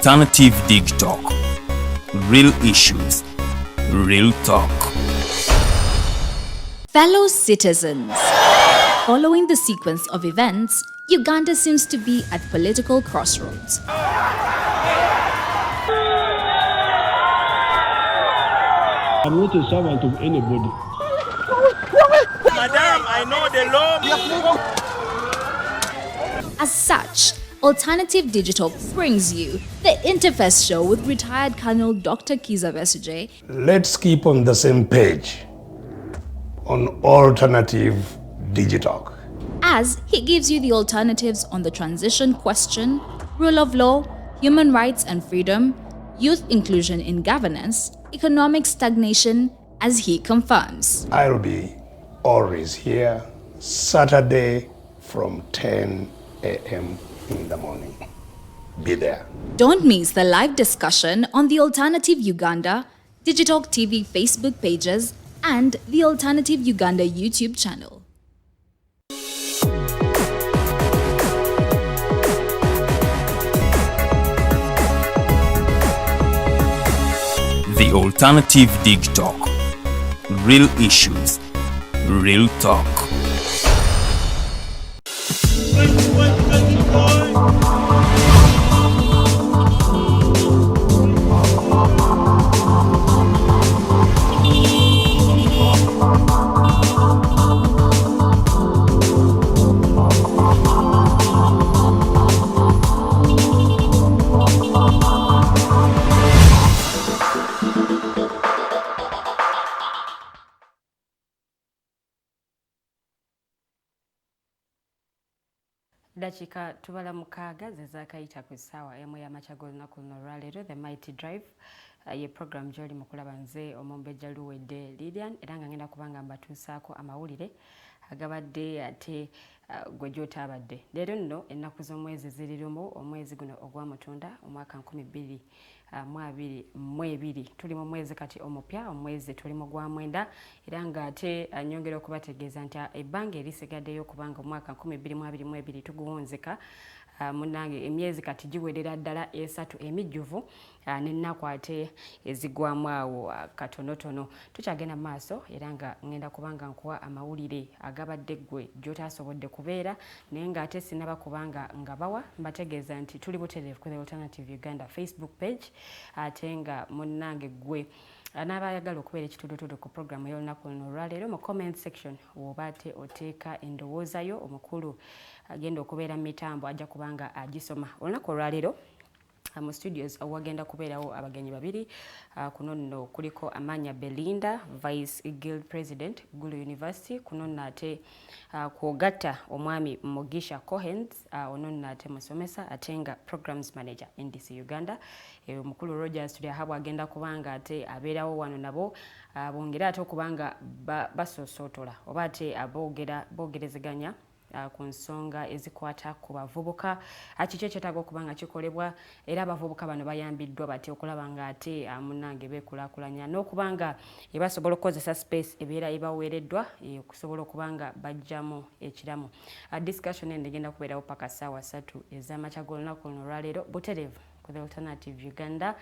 Alternative Digitalk. Real issues, real talk. Fellow citizens, following the sequence of events, Uganda seems to be at political crossroads. I'm not a servant of anybody. Madam, I know the law. As such, Alternative Digital brings you the Interface Show with retired Colonel Dr. Kiza Besuje. Let's keep on the same page on Alternative Digitalk, As he gives you the alternatives on the transition question, rule of law, human rights and freedom, youth inclusion in governance, economic stagnation, as he confirms. I'll be always here Saturday from 10 a.m. in the morning. Be there. Don't miss the live discussion on the Alternative Uganda, Digitalk TV Facebook pages, and the Alternative Uganda YouTube channel. The Alternative Digitalk. Real issues, real talk. Dakika tubala mukaaga zezakayita ku ssaawa emu y'amakya g'olunaku luno olwaleero The Mighty Drive ye program gy'oli mu kulaba nze omumbejja luwedde Lilian era nga ngenda kubanga mbatuusaako amawulire agabadde ate gwe gy'otaabadde. Leero nno ennaku z'omwezi ziri lumu omwezi guno ogw'Mutunda omwaka 2022 tuli mu mwezi kati omupya omwezi tuli mu gwa mwenda era nga ate nyongera okubategeeza nti ebbanga erisigaddeyo okubanga omwaka 2022 tuguwunzika munange emyezi kati giwerera ddala esatu emijjuvu n'ennaku ate ezigwamu awo katonotono. Tukyagenda maaso era nga ngenda kubanga nkuwa amawulire agabadde ggwe gy'otaasobodde kubeera naye ng'ate sinaba kubanga nga bawa mbategeeza nti tuli butereevu ku The Alternative Uganda Facebook page ate nga munnange ggwe n'abayagala okubeera ekituutuutu ku programu y'olunaku luno olwaleero mu comment section oba ate oteeka endowooza yo omukulu agenda okubeera mu mitambo ajja kubanga agisoma. Olunaku olwaleero mu studios wagenda kubeerawo abagenyi babiri kuno nno kuliko Amanya Belinda, Vice Guild President Gulu University, kuno nno ate kwogatta omwami Mugisha Cohens, ono nno ate musomesa ate nga Programs Manager NDC Uganda. Omukulu Rogers tuli ahabwa agenda kubanga ate abeerawo wano nabo bongera ate okubanga basosootola oba ate boogerezeganya ku nsonga ezikwata ku bavubuka kiki ekyetaaga okubanga kikolebwa era abavubuka bano bayambiddwa bati okulaba nga ate munnange beekulaakulanya n'okubanga basobola okukozesa space ebeera ebaweereddwa okusobola okubanga bajjamu ekiramu. Discussion eno egenda kubeerawo paka ssaawa 3 ez'amakya g'olunaku luno olwaleero butereevu ku The Alternative Uganda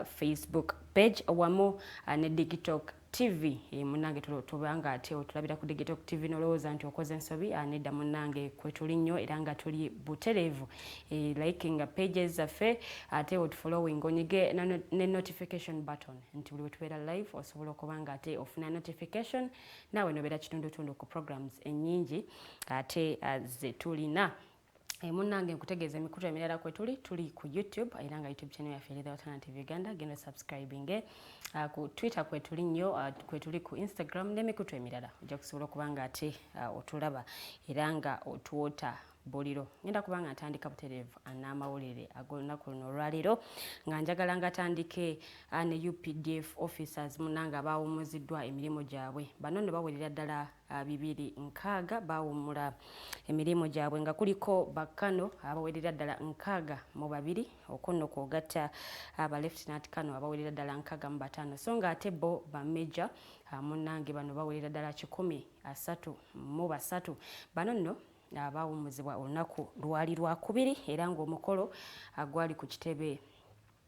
Facebook page wamu ne Digitalk TV munange tubanga ate otulabira ku Digitalk TV nolowooza nti okoze ensobi nedda munange kwe tuli nnyo era nga tuli butereevu liking pages zaffe ate otufollowing onyige ne notification button nti buli wetubeera live osobola okubanga ate ofuna notification naawe nobeera kitundutundu ku programs ennyingi ate ze tulina. Munnange nkutegeeza emikutu emirala kwe tuli ku YouTube era nga YouTube channel yaffe The Alternative Uganda genda subscribing ku Twitter kwe tuli nnyo kwe tuli ku Instagram n'emikutu emirala ojja kusobola okubanga ate otulaba era nga otuwota buliro. Ngenda kubanga ntandika butereevu n'amawulire ag'olunaku luno olwaleero nga njagala ngatandike ne UPDF officers munnange abaawumuziddwa emirimu gyabwe. Bano nno bawerera ddala 260 baawumula emirimu gyabwe nga kuliko bakano abawerera ddala 62 okunno kwogatta aba Lieutenant Kano abawerera ddala 65 so nga ate bo ba Major munnange bano bawerera ddala 133. Bano nno abawumuzibwa olunaku lwali lwakubiri era ng'omukolo gwali ku kitebe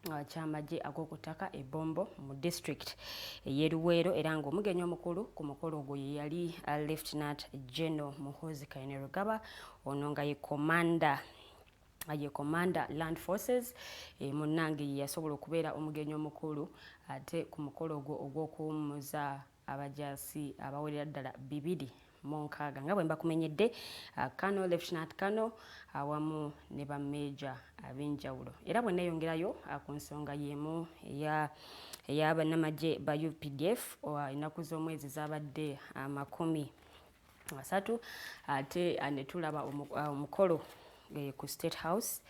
kyamagye ag'okutaka ebombo mu district y'Eruweero era ng'omugenyi omukulu ku mukolo ogwo ye yali Lieutenant General Muhoozi Kainerugaba ono nga ye commander Land Forces munnange ye yasobola okubeera omugenyi omukulu ate ku mukolo ogwo ogw'okuwummuza abajaasi abawerera ddala 206 nga bwe mbakumenyedde Kano Lieutenant Kano awamu ne bameja ab'enjawulo era bwe neeyongerayo ku nsonga y'emu ey'abannamagye ba UPDF ennaku z'omwezi zabadde 30 ate ne tulaba omukolo ku State House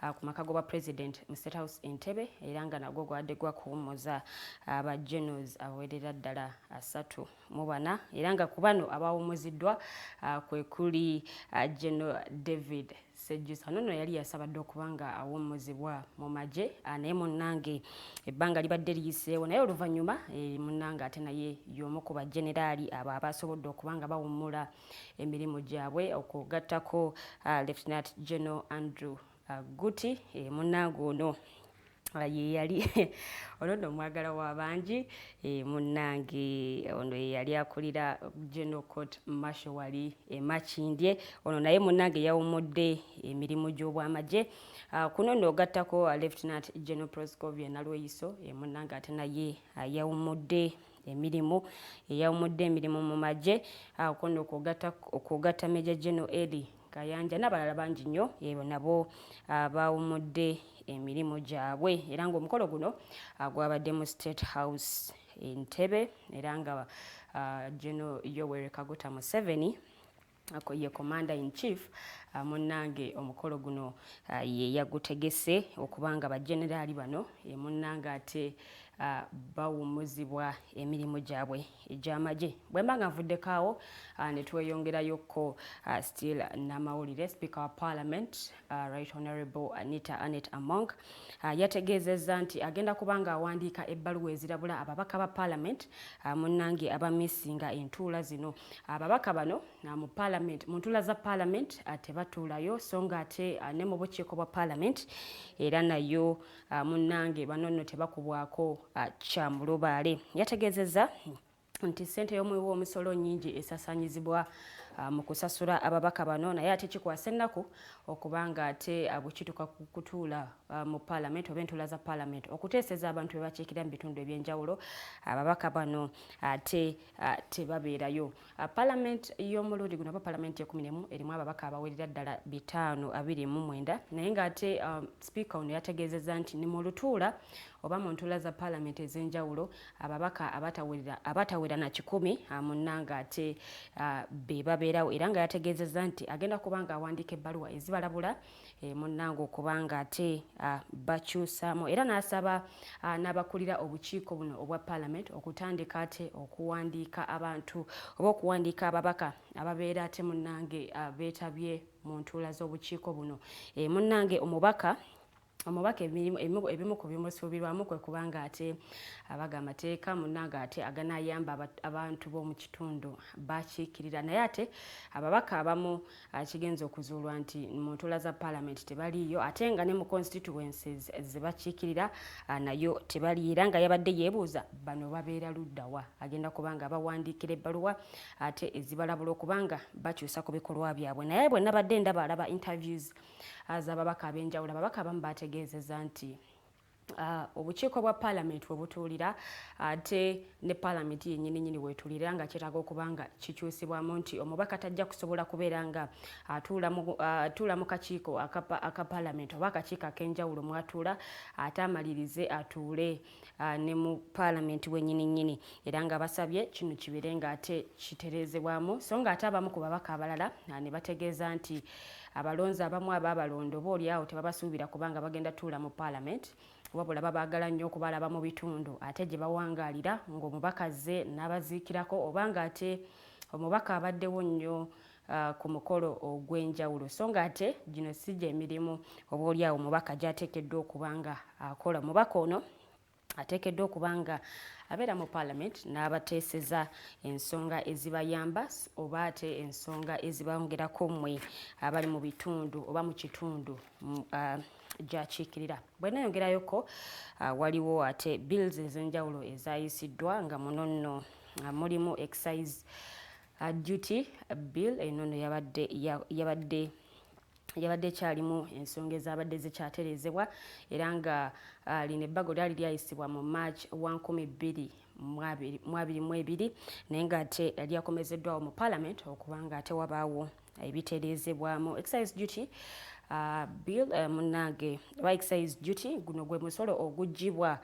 ku maka g'obwa President mu State House Entebbe era nga nagwo gwadde gwakuwummuza aba generals abawerera ddala 34 era nga ku bano abawummuziddwa kwe kuli General David Sejjusa nono yali yasabadde okubanga awummuzibwa mu magye naye munnange ebbanga libadde liyiseewo naye oluvannyuma munnange ate naye y'omu ku bageneraali abo abasobodde okubanga bawummula emirimu gyabwe okugattako Lieutenant General Andrew Guti munnange ono ye yali ono nno mwagala w'abangi munnange ono ye yali akulira General Court Marshal wali Makindye ono naye munnange yawummudde emirimu gy'obwamagye kuno nno ogattako Lieutenant General Proscovia Nalweyiso munnange ate naye yawummudde emirimu mu magye kuno okugatta Major General Eli Kayanja n'abalala bangi nnyo nabo bawummudde emirimu gyabwe era ng'omukolo guno gwabadde mu State House Entebbe era nga General Yoweri Kaguta Museveni ye Commander in Chief munnange omukolo guno ye yagutegese okubanga bageneraali bano munnange ate bawummuzibwa emirimu gyabwe egy'amagye bwe mba nga nvuddeko awo ne tweyongerayokko still n'amawulire Speaker wa Parliament Right Honourable Anita Among yategeezezza nti agenda kubanga awandiika ebbaluwa ezirabula ababaka ba Parliament munnange abamisinga entuula zino ababaka bano mu Parliament mu ntuula za Parliament tebatuulayo so nga ate ne mu bukiiko bwa Parliament era nayo munnange bano nno tebakubwako kyamulubaale yategeezezza nti ssente y'omuwi w'omusolo nnyingi esasaanyizibwa mu kusasula ababaka bano naye ate kikwasa ennaku okubanga ate bwekituuka ku kutuula mu Parliament oba entuula za Parliament okuteeseza abantu be bakiikira mu bitundu eby'enjawulo ababaka bano ate tebabeerayo Parliament y'omulundi guno oba Parliament ye11 erimu ababaka abawerera ddala 529 naye ng'ate Speaker ono yategeezezza nti ni mu lutuula oba mu ntuula za Parliament ez'enjawulo ababaka abatawera na 100 munnange ate be babeerawo era nga yategeezezza nti agenda kubanga awandiika ebbaluwa ezibalabula munnange okubanga ate bakyusaamu era n'asaba n'abakulira obukiiko buno obwa Parliament okutandika ate okuwandiika abantu oba okuwandiika ababaka ababeera ate munnange beetabye mu ntuula z'obukiiko buno munnange omubaka ebimu ku bimusuubirwamu kwe kubanga ate abaga amateeka munnange ate aganaayamba abantu b'omu kitundu bakiikirira naye ate ababaka abamu kigenza okuzuulwa nti mu ntuula za Parliament tebaliiyo ate nga ne mu constituencies ze bakiikirira nayo tebaliyo era nga yabadde yeebuuza bano babeera luddawa agenda kubanga bawandiikira ebbaluwa ate ezibalabula okubanga bakyusa ku bikolwa byabwe naye bwe nabadde ndaba alaba interviews z'ababaka ab'enjawulo ababaka abamu bategeezezza nti obukiiko bwa Parliament we butuulira ate ne Parliament yennyini wetuulira nga kyetaaga okubanga kikyusibwamu nti omubaka tajja kusobola kubeera nga atuula mu kakiiko aka Parliament oba akakiiko ak'enjawulo mwatuula ate amalirize atuule ne mu Parliament wennyini era nga basabye kino kibeere nga ate kitereezebwamu so nga ate abamu ku babaka abalala ne bategeeza nti abalonzi abamu abaabalonda oba oliawo tebabasuubira kubanga bagenda tuula mu Parliament wabula babaagala nnyo okubalaba mu bitundu ate gye bawangaalira ng'omubaka azze n'abaziikirako oba nga ate omubaka abaddewo nnyo ku mukolo ogw'enjawulo so nga ate gino si gye emirimu oba oliawo omubaka gy'ateekeddwa okubanga akola omubaka ono ateekeddwa okubanga abeera mu Parliament n'abateeseza ensonga ezibayamba oba ate ensonga ezibongerako mmwe abali mu bitundu oba mu kitundu gy'akiikirira. Bwe nayongerayoko waliwo ate bills ez'enjawulo ezayisiddwa nga muno nno mulimu excise duty bill. Eno nno yabadde ekyalimu ensonga ezabadde zikyatereezebwa era nga lino ebbago lyali lyayisibwa mu March 2022 naye ng'ate lyakomezeddwawo mu Parliament okubanga ate wabaawo ebitereezebwamu. Excise duty bill munnange oba excise duty guno gwe musolo oguggyibwa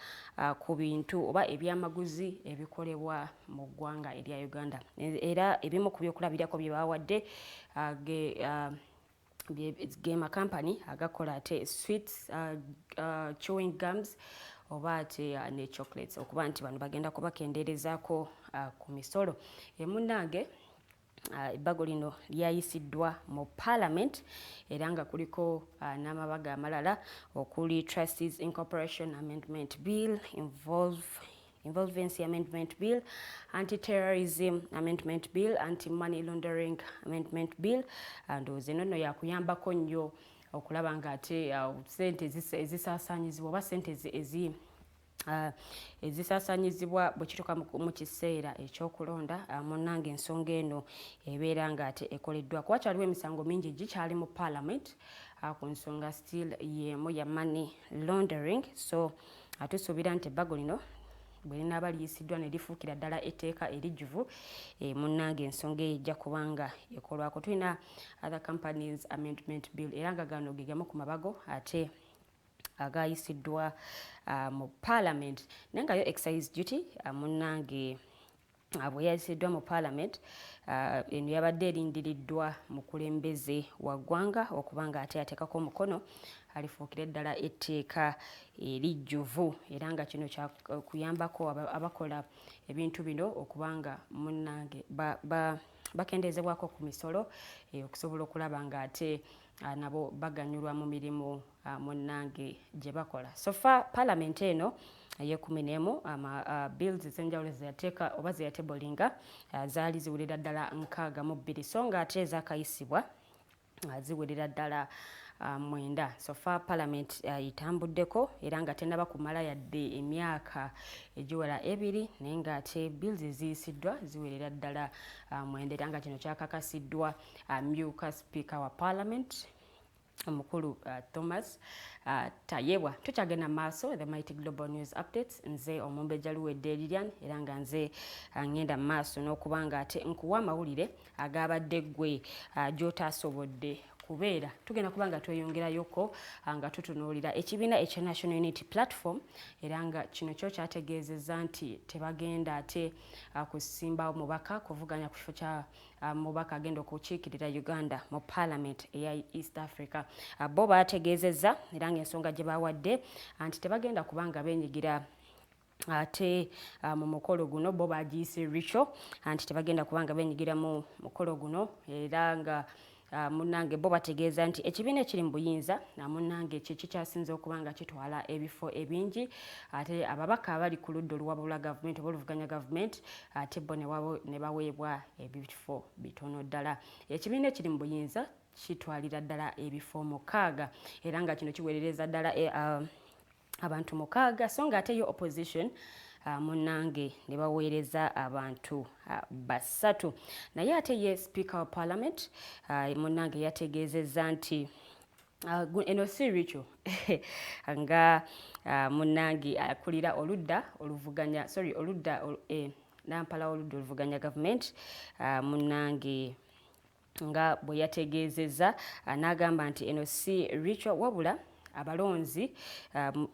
ku bintu oba ebyamaguzi ebikolebwa mu ggwanga erya Uganda era ebimu ku byokulabirako bye bawadde ge makampani agakola ate sweets, chewing gums oba ate ne chocolates okuba nti bano bagenda kubakendeerezaako ku misolo. Munnange ebbago lino lyayisiddwa mu Parliament era nga kuliko n'amabaga amalala okuli Trustees Incorporation Amendment Bill, Involvency Amendment Bill, Anti-Terrorism Amendment Bill, Anti-Money Laundering Amendment Bill. Ndowooza eno nno yakuyambako nnyo okulaba ng'ate ssente ezisaasaanyizibwa oba ssente ezisaasaanyizibwa bwe kituuka mu kiseera ekyokulonda. Munnange ensonga eno ebeera ng'ate ekoleddwa. Kuba kyaliwo emisango mingi gikyali mu Parliament ku nsonga still y'emu ya money laundering. So tusuubira nti ebbago lino bwe linaaba liyisiddwa ne lifuukira ddala etteeka erijjuvu, munnange ensonga eyo ejja kubanga ekolwako. Tulina other companies amendment bill era nga gano ge gamu ku mabago ate agayisiddwa mu Parliament. Naye nga yo excise duty munnange bwe yayisiddwa mu Parliament eno yabadde erindiriddwa mukulembeze wa ggwanga okubanga ate ateekako omukono alifuukira ddala etteeka erijjuvu era nga kino kyakuyambako abakola ebintu bino okubanga munnange bakendeezebwako ku misolo okusobola okulaba ng'ate nabo baganyulwa mu mirimu munnange gye bakola. So far Parliament eno ye-11 bills ez'enjawulo zeyateeka oba zeyatebolinga zaali ziwerera ddala 62 so ng'ate ezakayisibwa ziwerera ddala 9. So far Parliament itambuddeko era nga tennaba kumala yadde emyaka egiwera 2 naye ng'ate bills eziyisiddwa ziwerera ddala 9 era nga kino kyakakasiddwa amyuka Speaker wa Parliament omukulu Thomas Tayebwa. Tukyagenda maaso the Mighty Global News Updates. Nze Omumbejja Luwedde Lilian era nga nze ngenda maaso n'okubanga ate nkuwa amawulire agabadde ggwe gy'otaasobodde kubeera. Tugenda kubanga tweyongerayoko nga tutunuulira ekibiina ekya National Unity Platform era nga kino kyo kyategeezezza nti tebagenda ate kusimba mubaka kuvuganya ku kifo kya mubaka agenda okukiikirira Uganda mu Parliament eya East Africa. Bo bategeezezza era ng'ensonga gye bawadde nti tebagenda kubanga benyigira ate mu mukolo guno. Bo bagiyise ritual nti tebagenda kubanga benyigira mu mukolo guno era nga munnange bo bategeeza nti ekibiina ekiri mu buyinza munnange kiki kyasinze okubanga kitwala ebifo ebingi ate ababaka abali ku ludda oluwabula gavumenti oba oluvuganya gavumenti ate bo ne baweebwa ebifo bitono ddala. Ekibiina ekiri mu buyinza kitwalira ddala ebifo 6 era nga kino kiwerereza ddala abantu 6 so nga ate yo opposition munnange ne baweereza abantu 3 naye ate ye Speaker wa Parliament munnange yategeezezza nti eno si ritual nga munnange akulira oludda nampala oludda oluvuganya gavumenti munnange nga bwe yategeezezza n'agamba nti eno si ritual wabula abalonzi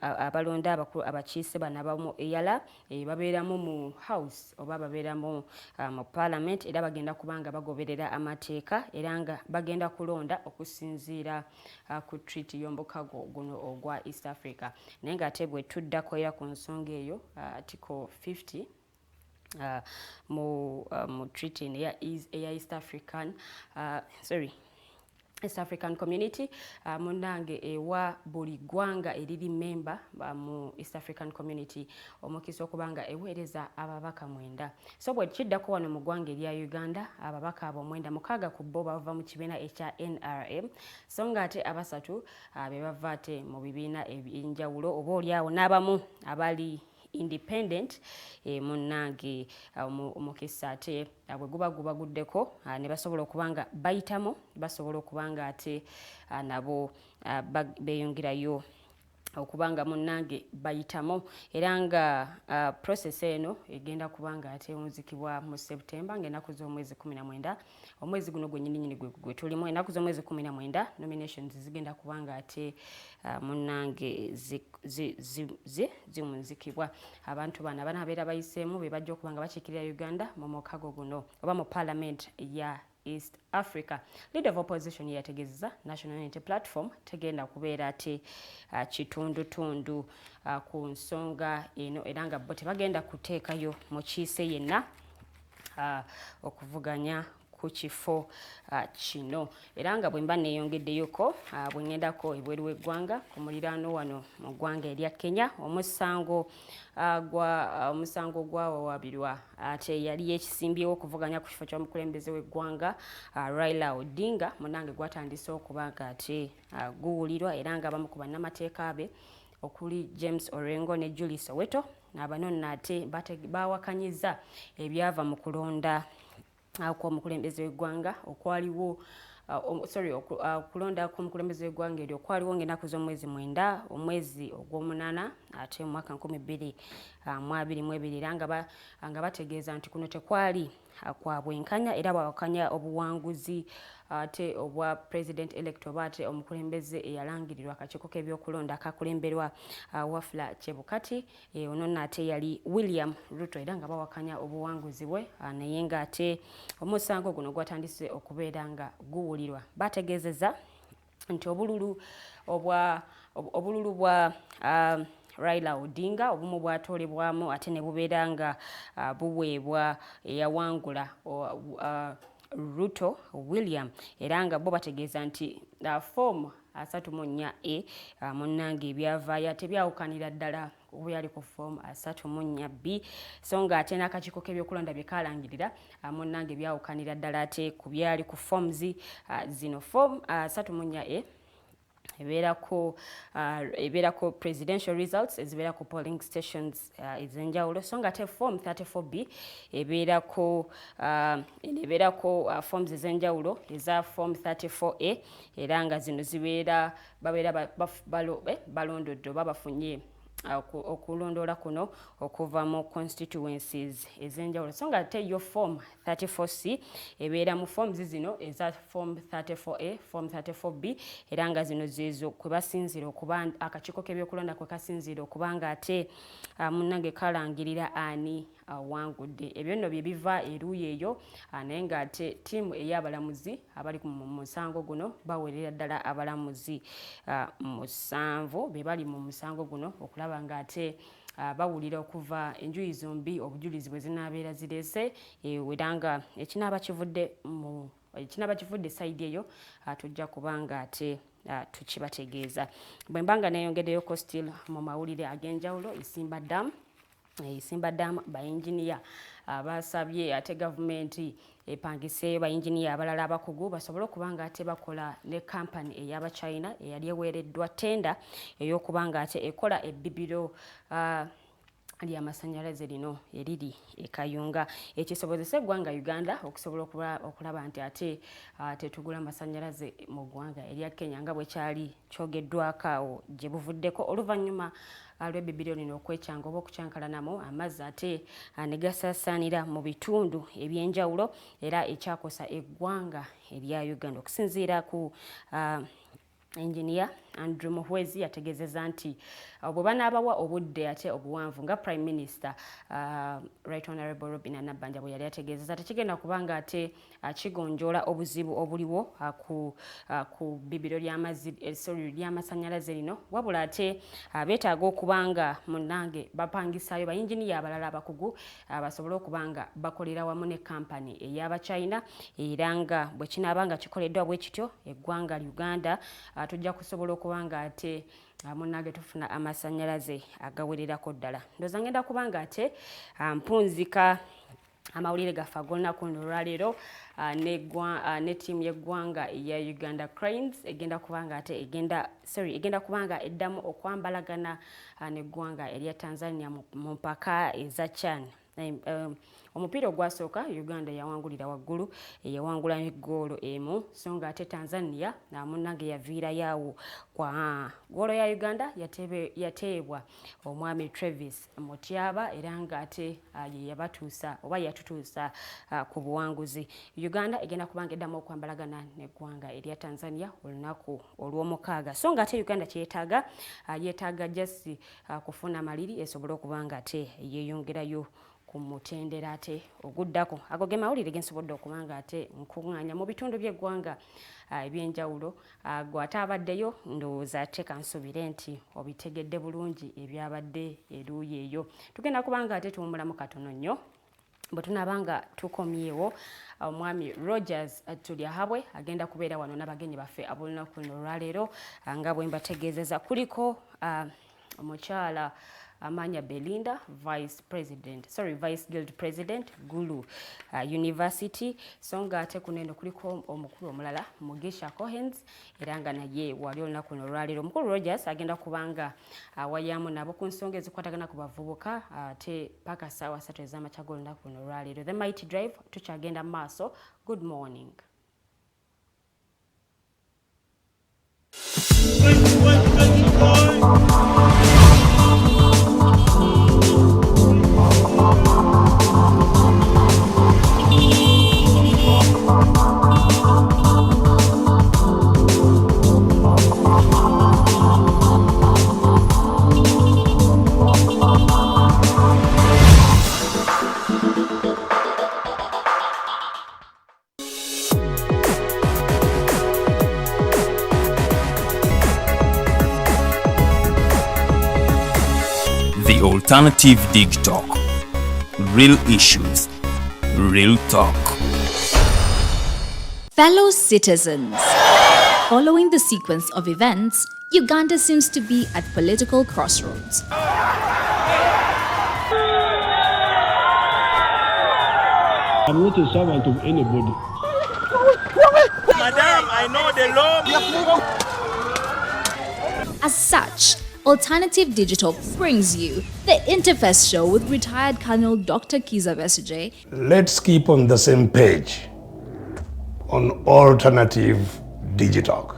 abalonda abakiise bano abamu eyala babeeramu mu house oba babeeramu mu Parliament era bagenda kubanga bagoberera amateeka era nga bagenda kulonda okusinziira ku treaty y'omukago guno ogwa East Africa. Naye ng'ate bwe tuddako era ku nsonga eyo Article 50 mu treaty eya East African East African Community munange ewa buli gwanga eriri member mu East African Community omukisa okubanga eweereza ababaka 9 so bwe kiddako wano mu gwanga erya Uganda ababaka abo 9 mukaaga ku bo bava mu kibiina ekya NRM so nga ate abasatu be bava ate mu bibiina ebyenjawulo oba oliawo n'abamu abali independent munange omukisa ate bwe guba guddeko ne basobola okubanga bayitamo basobola okubanga ate nabo beyongerayo okubanga munange bayitamo era nga process eno egenda kubanga ate muzikibwa mu September ng'ennaku z'omwezi 19 omwezi guno gwennyini gwe tulimu ennaku z'omwezi 19 nominations zigenda kubanga ate munange zimuzikibwa abantu bana banabeera bayiseemu be bajja okubanga bakiikirira Uganda mu mukago guno oba mu parliament ya East Africa. Leader of opposition yategezza National Unity Platform tegenda kubeera ate kitundu ku nsonga eno era nga bo tebagenda kuteekayo mu kiise yenna okuvuganya ku kifo kino era nga bwe mba neeyongeddeyoko bwe ngendako ebweru w'eggwanga ku muliraano wano mu ggwanga erya Kenya omusango gwawawabirwa ate yali yekisimbyewo okuvuganya ku kifo ky'omukulembeze w'eggwanga Raila Odinga munange gwatandise okubanga ate guwulirwa era nga bamu ku bannamateeka be okuli James Orengo ne Julie Soweto n'abano nate bawakanyiza ebyava mu kulonda kw'omukulembeze w'eggwanga okwaliwo okulonda kw'omukulembeze w'eggwanga eryo okwaliwo ng'ennaku z'omwezi 9 omwezi ogw'omunana ate mu mwaka 2022 era nga bategeeza nti kuno tekwali kwa bwenkanya era bawakanya obuwanguzi ate obwa president elect oba ate omukulembeze eyalangirirwa akakiiko k'ebyokulonda akakulemberwa Wafula Chebukati ono nate yali William Ruto era nga bawakanya obuwanguzi bwe naye nga ate omusango guno gwatandise okubeera nga guwulirwa bategeezeza nti obululu bwa Raila Odinga obumu bwatolebwamu ate ne bubeera nga buweebwa eyawangula Ruto William era nga bo bategeeza nti form 34A munange ebyavaayo tebyawukanira ddala obyali ku form 34B so nga ate n'akakiiko k'ebyokulonda bye kaalangirira munange byawukanira ddala ate ku byali ku forms zino form 34A ebeerako presidential results ezibeerako polling stations ez'enjawulo so nga ate form 34B ebeerako forms ez'enjawulo eza form 34A era nga zino babeera balondodde oba bafunye okulondoola kuno okuva mu constituencies ez'enjawulo so nga ate yo form 34C ebeera mu forms zino eza form 34A form 34B era nga zino zezo kwe basinzira okuba akakiiko k'ebyokulonda kwe kasinzira okubanga ate munange kalangirira ani awangudde ebyo nno bye biva eruuyi eyo naye nga ate ttiimu ey'abalamuzi abali mu musango guno bawerera ddala abalamuzi 7 be bali mu musango guno okulaba nga ate bawulira okuva enjuyi zombi obujulizi bwe zinaabeera zirese era nga ekinaaba kivudde sayidi eyo tujja kubanga ate tukibategeeza bwe mbanga neeyongeddeyoko still mu mawulire ag'enjawulo Isimba Dam bayinginiya basabye ate gavumenti epangiseeyo bayinginiya abalala abakugu basobole okubanga ate bakola ne kampani ey'Abachina eyali eweereddwa tenda ey'okubanga ate ekola ebbibiro ly'amasannyalaze lino eriri ekayunga ekisobozesa eggwanga Uganda okusobola okulaba nti ate tetugula amasannyalaze mu ggwanga erya Kenya nga bwe kyali kyogeddwako awo gye buvuddeko oluvannyuma lw'ebbibiro lino okwekyanga oba okucyankalanamu amazzi ate ne gasaasaanira mu bitundu ebyenjawulo era ekyakosa eggwanga erya Uganda okusinziira ku engineer Andrew Muhwezi yategezeza nti bwe banaabawa obudde ate obuwanvu nga Prime Minister Right Honorable Robinah Nabbanja bwe yali ategezeza tekigenda kubanga ate kigonjoola obuzibu obuliwo ku bbibiro ly'amasannyalaze lino wabula ate beetaaga okubanga munnange bapangisaayo bayinginiya abalala abakugu basobole okubanga bakolera wamu ne kampani ey'Abachina era nga bwe kinaabanga kikoleddwa bwe kityo eggwanga Uganda tujja kusobola okubanga ate munnange tufuna amasannyalaze agawererako ddala. Ndowooza ngenda kubanga ate mpunzika amawulire gaffe ag'olunaku luno olwaleero ne ttiimu y'eggwanga eya Uganda Cranes egenda kubanga ate egenda kubanga eddamu okwambalagana n'eggwanga erya Tanzania mu mpaka eza CHAN. Omupiira ogwasooka Uganda yawangulira waggulu yawangula n'eggoolo emu so nga ate Tanzania munnange yaviirayo awo kwa ggoolo ya Uganda yateebwa omwami Travis Mutyaba era nga ate yabatuusa oba yatutuusa ku buwanguzi. Uganda egenda kubanga eddamu okwambalagana n'eggwanga erya Tanzania olunaku olw'omukaaga so nga ate Uganda yeetaaga just kufuna maliri esobole okubanga ate yeeyongerayo kumutendera ate oguddako. Ago ge mawulire gensobodde okubanga ate nkuŋŋaanya mu bitundu by'eggwanga ebyenjawulo. Gwe ate abaddeyo ndowooza ate kansubire nti obitegedde bulungi ebyabadde eruuyi eyo. Tugenda kubanga ate tuwummulamu katono nnyo bwe tunaabanga tukomyewo. Omwami Rogers Tulyahabwe agenda kubeera wano n'abagenyi baffe ab'olunaku luno olwaleero nga bwe mbategeezeza kuliko omukyala Amanya Belinda, Vice Guild President, Gulu University. So nga ate kuneno kuliko omukulu omulala Mugisha Cohens era nga naye wali olunaku luno olwaleero. Omukulu Rogers agenda kubanga wayamu nabo ku nsonga ezikwatagana ku bavubuka ate paka ssaawa 3 ez'amakya g'olunaku luno olwaleero. The Mighty Drive tukyagenda maaso. Good morning. The Alternative Digitalk. Real issues, real talk. Fellow citizens, following the sequence of events, Uganda seems to be at political crossroads. I'm not a servant of anybody. Madam, I know the law. As such, Alternative Digitalk brings you the Interface Show with retired Colonel Dr. Kiza Besuje. Let's keep on the same page on Alternative Digitalk,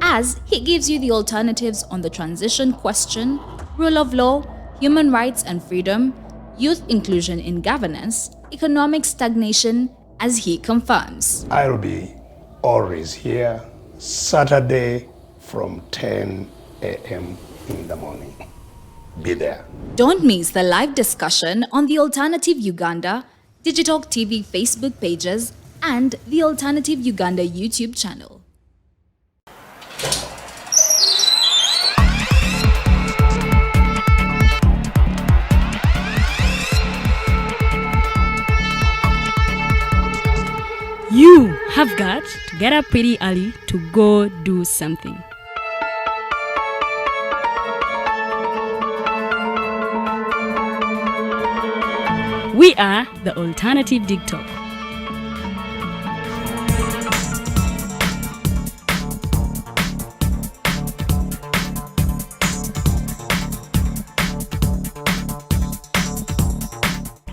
As he gives you the alternatives on the transition question, rule of law, human rights and freedom, youth inclusion in governance, economic stagnation, as he confirms. I'll be always here Saturday from 10 a.m. in the morning. Be there. Don't miss the live discussion on the Alternative Uganda, Digitalk TV Facebook pages, and the Alternative Uganda YouTube channel. You have got to get up pretty early to go do something. We are the Alternative Digitalk.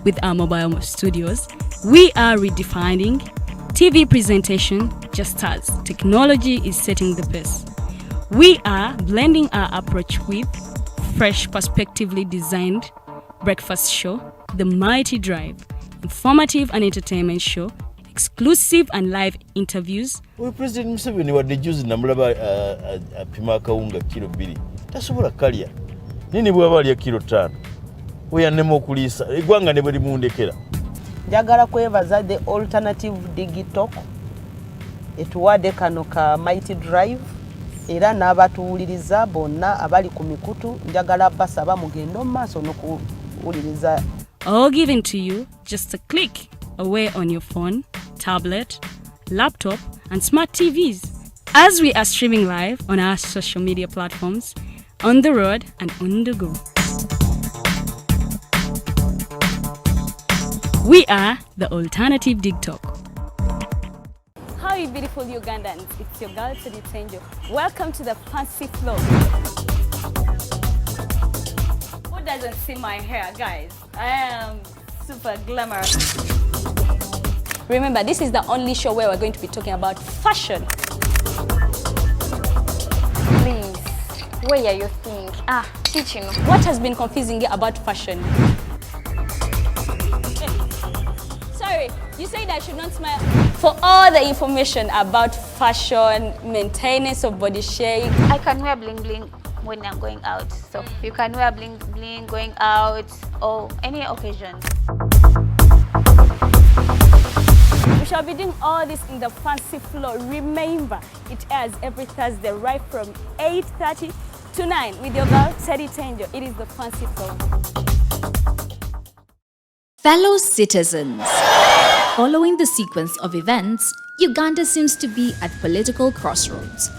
With our mobile studios, we are redefining TV presentation just as technology is setting the pace. We are blending our approach with fresh, perspectively designed breakfast show, The Mighty Drive, informative and entertainment show, exclusive and live interviews. We President Museveni wadde juzi namulaba apima akawunga kilo 2 tasobola kalya nini bwaba alya kilo 5 weyanema okuliisa eggwanga ne bwe limundekera. Njagala kwebaza the alternative Digitalk etuwadde kano ka Mighty Drive era n'abatuwuliriza bonna abali ku mikutu njagala basaba mugendo maaso n'okuwuliriza. All given to you just a click away on your phone, tablet, laptop, and smart TVs. As we are streaming live on our social media platforms, on the road and on the go. We are the alternative Digitalk. How are you beautiful Ugandans? It's your girl Digitalk. Welcome to the fancy flow. Who doesn't see my hair, guys? I am super glamorous. Remember, this is the only show where we're going to be talking about fashion. Please, where are you think? Teaching. What has been confusing you about fashion? Sorry, you said I should not smile. For all the information about fashion, maintenance of body shape. I can wear bling bling when I'm going out. So you can wear bling bling going out or any occasion. We shall be doing all this in the fancy flow. Remember, it airs every Thursday right from 8:30 to 9 with your girl, Teddy Tanjo. It is the fancy flow. Fellow citizens, following the sequence of events, Uganda seems to be at political crossroads.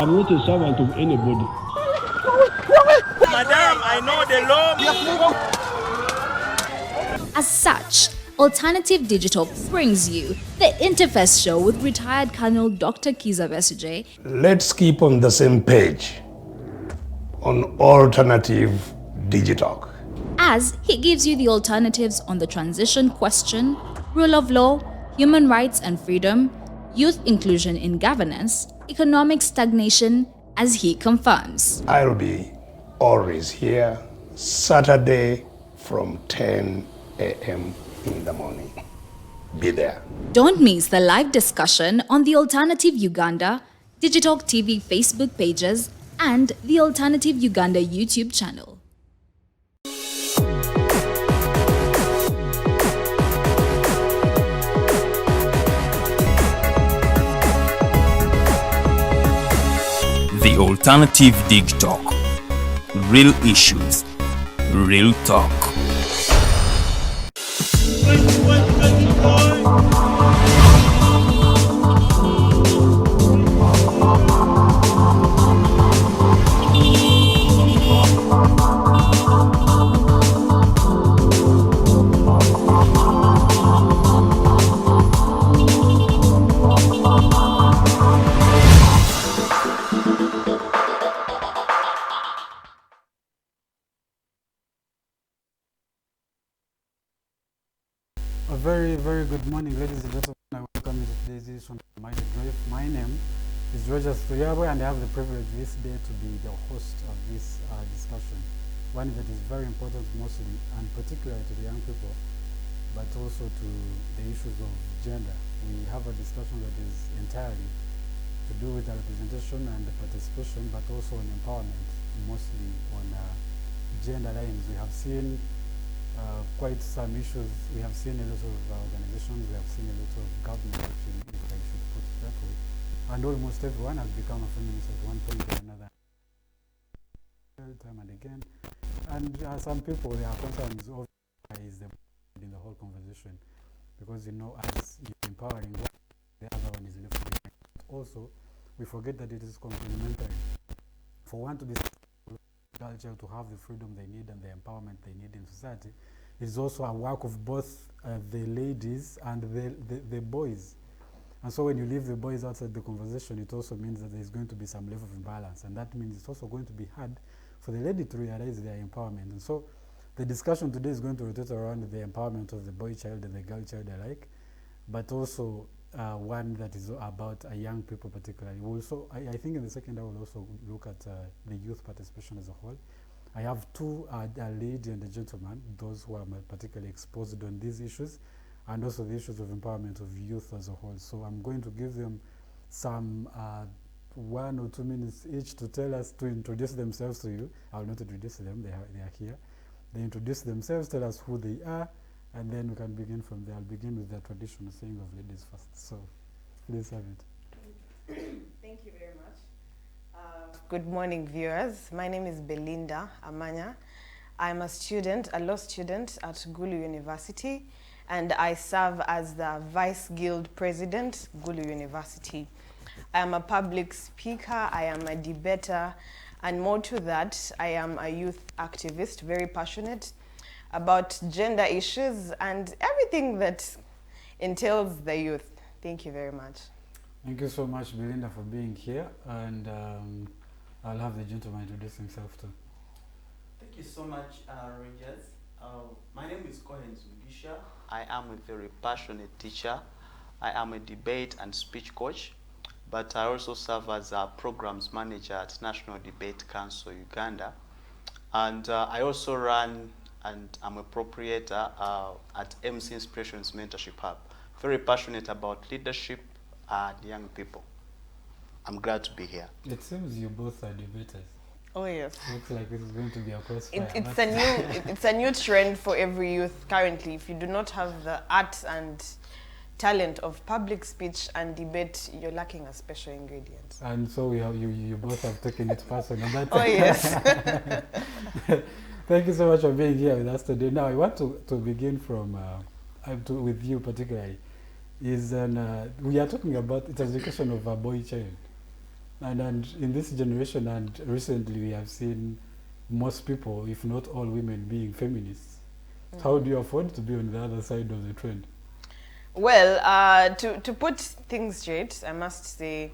I'm not a servant of anybody. Madam, I know the law. As such, Alternative Digital brings you the Interface Show with retired Colonel Dr. Kiza Besuje. Let's keep on the same page on Alternative Digitalk, As he gives you the alternatives on the transition question, rule of law, human rights and freedom, youth inclusion in governance, economic stagnation, as he confirms. I'll be always here Saturday from 10 a.m. in the morning. Be there. Don't miss the live discussion on the Alternative Uganda, Digitalk TV Facebook pages, and the Alternative Uganda YouTube channel. The Alternative Digitalk. Real issues, real talk. A very, very good morning, ladies and gentlemen. I welcome you to today's edition of Mighty Drive. My name is Roger Stoyabo, and I have the privilege this day to be the host of this discussion. One that is very important mostly and particularly to the young people, but also to the issues of gender. We have a discussion that is entirely to do with the representation and the participation, but also on empowerment, mostly on gender lines. We have seen quite some issues. We have seen a lot of organizations, we have seen a lot of government, actually, if I should put it that way. And almost everyone has become a feminist at one point or another. Time and again. And some people, their concern is always in the whole conversation. Because, you know, as you're empowering one, the other one is left behind. Also, we forget that it is complementary. For one to be culture, to have the freedom they need and the empowerment they need in society, it is also a work of both the ladies and the boys. And so when you leave the boys outside the conversation, it also means that there is going to be some level of imbalance, and that means it's also going to be hard for the lady to realize their empowerment. And so the discussion today is going to rotate around the empowerment of the boy child and the girl child alike, but also one that is about young people particularly. Also, I think in the second I will also look at the youth participation as a whole, I have two, a lady and a gentleman, those who are particularly exposed on these issues, and also the issues of empowerment of youth as a whole. So I'm going to give them some 1 or 2 minutes each to tell us, to introduce themselves to you. I will not introduce them, they are here. They introduce themselves, tell us who they are, and then we can begin from there. I'll begin with the traditional saying of ladies first. So please have it. Thank you very much. Good morning, viewers. My name is Belinda Amanya. I'm a student, a law student at Gulu University, and I serve as the Vice Guild President, Gulu University. I am a public speaker, I am a debater, and more to that, I am a youth activist, very passionate about gender issues and everything that entails the youth. Thank you very much. Thank you so much, Belinda, for being here, and I'll have the gentleman introduce himself too. Thank you so much, Rangers. My name is Cohens Mugisha. I am a very passionate teacher. I am a debate and speech coach, but I also serve as a programs manager at National Debate Council Uganda. And I also run and I'm a proprietor at MC Inspirations Mentorship Hub. Very passionate about leadership and young people. I'm glad to be here. It seems you both are debaters. Oh yes. Looks like this is going to be a crossfire. It's a new trend for every youth currently. If you do not have the art and talent of public speech and debate, you're lacking a special ingredient. And so you both have taken it personal. Oh yes. Thank you so much for being here with us today. Now I want to begin from with you particularly. We are talking about it's education of a boy child. And in this generation, and recently we have seen most people, if not all women, being feminists. How do you afford to be on the other side of the trend? Well, to put things straight, I must say,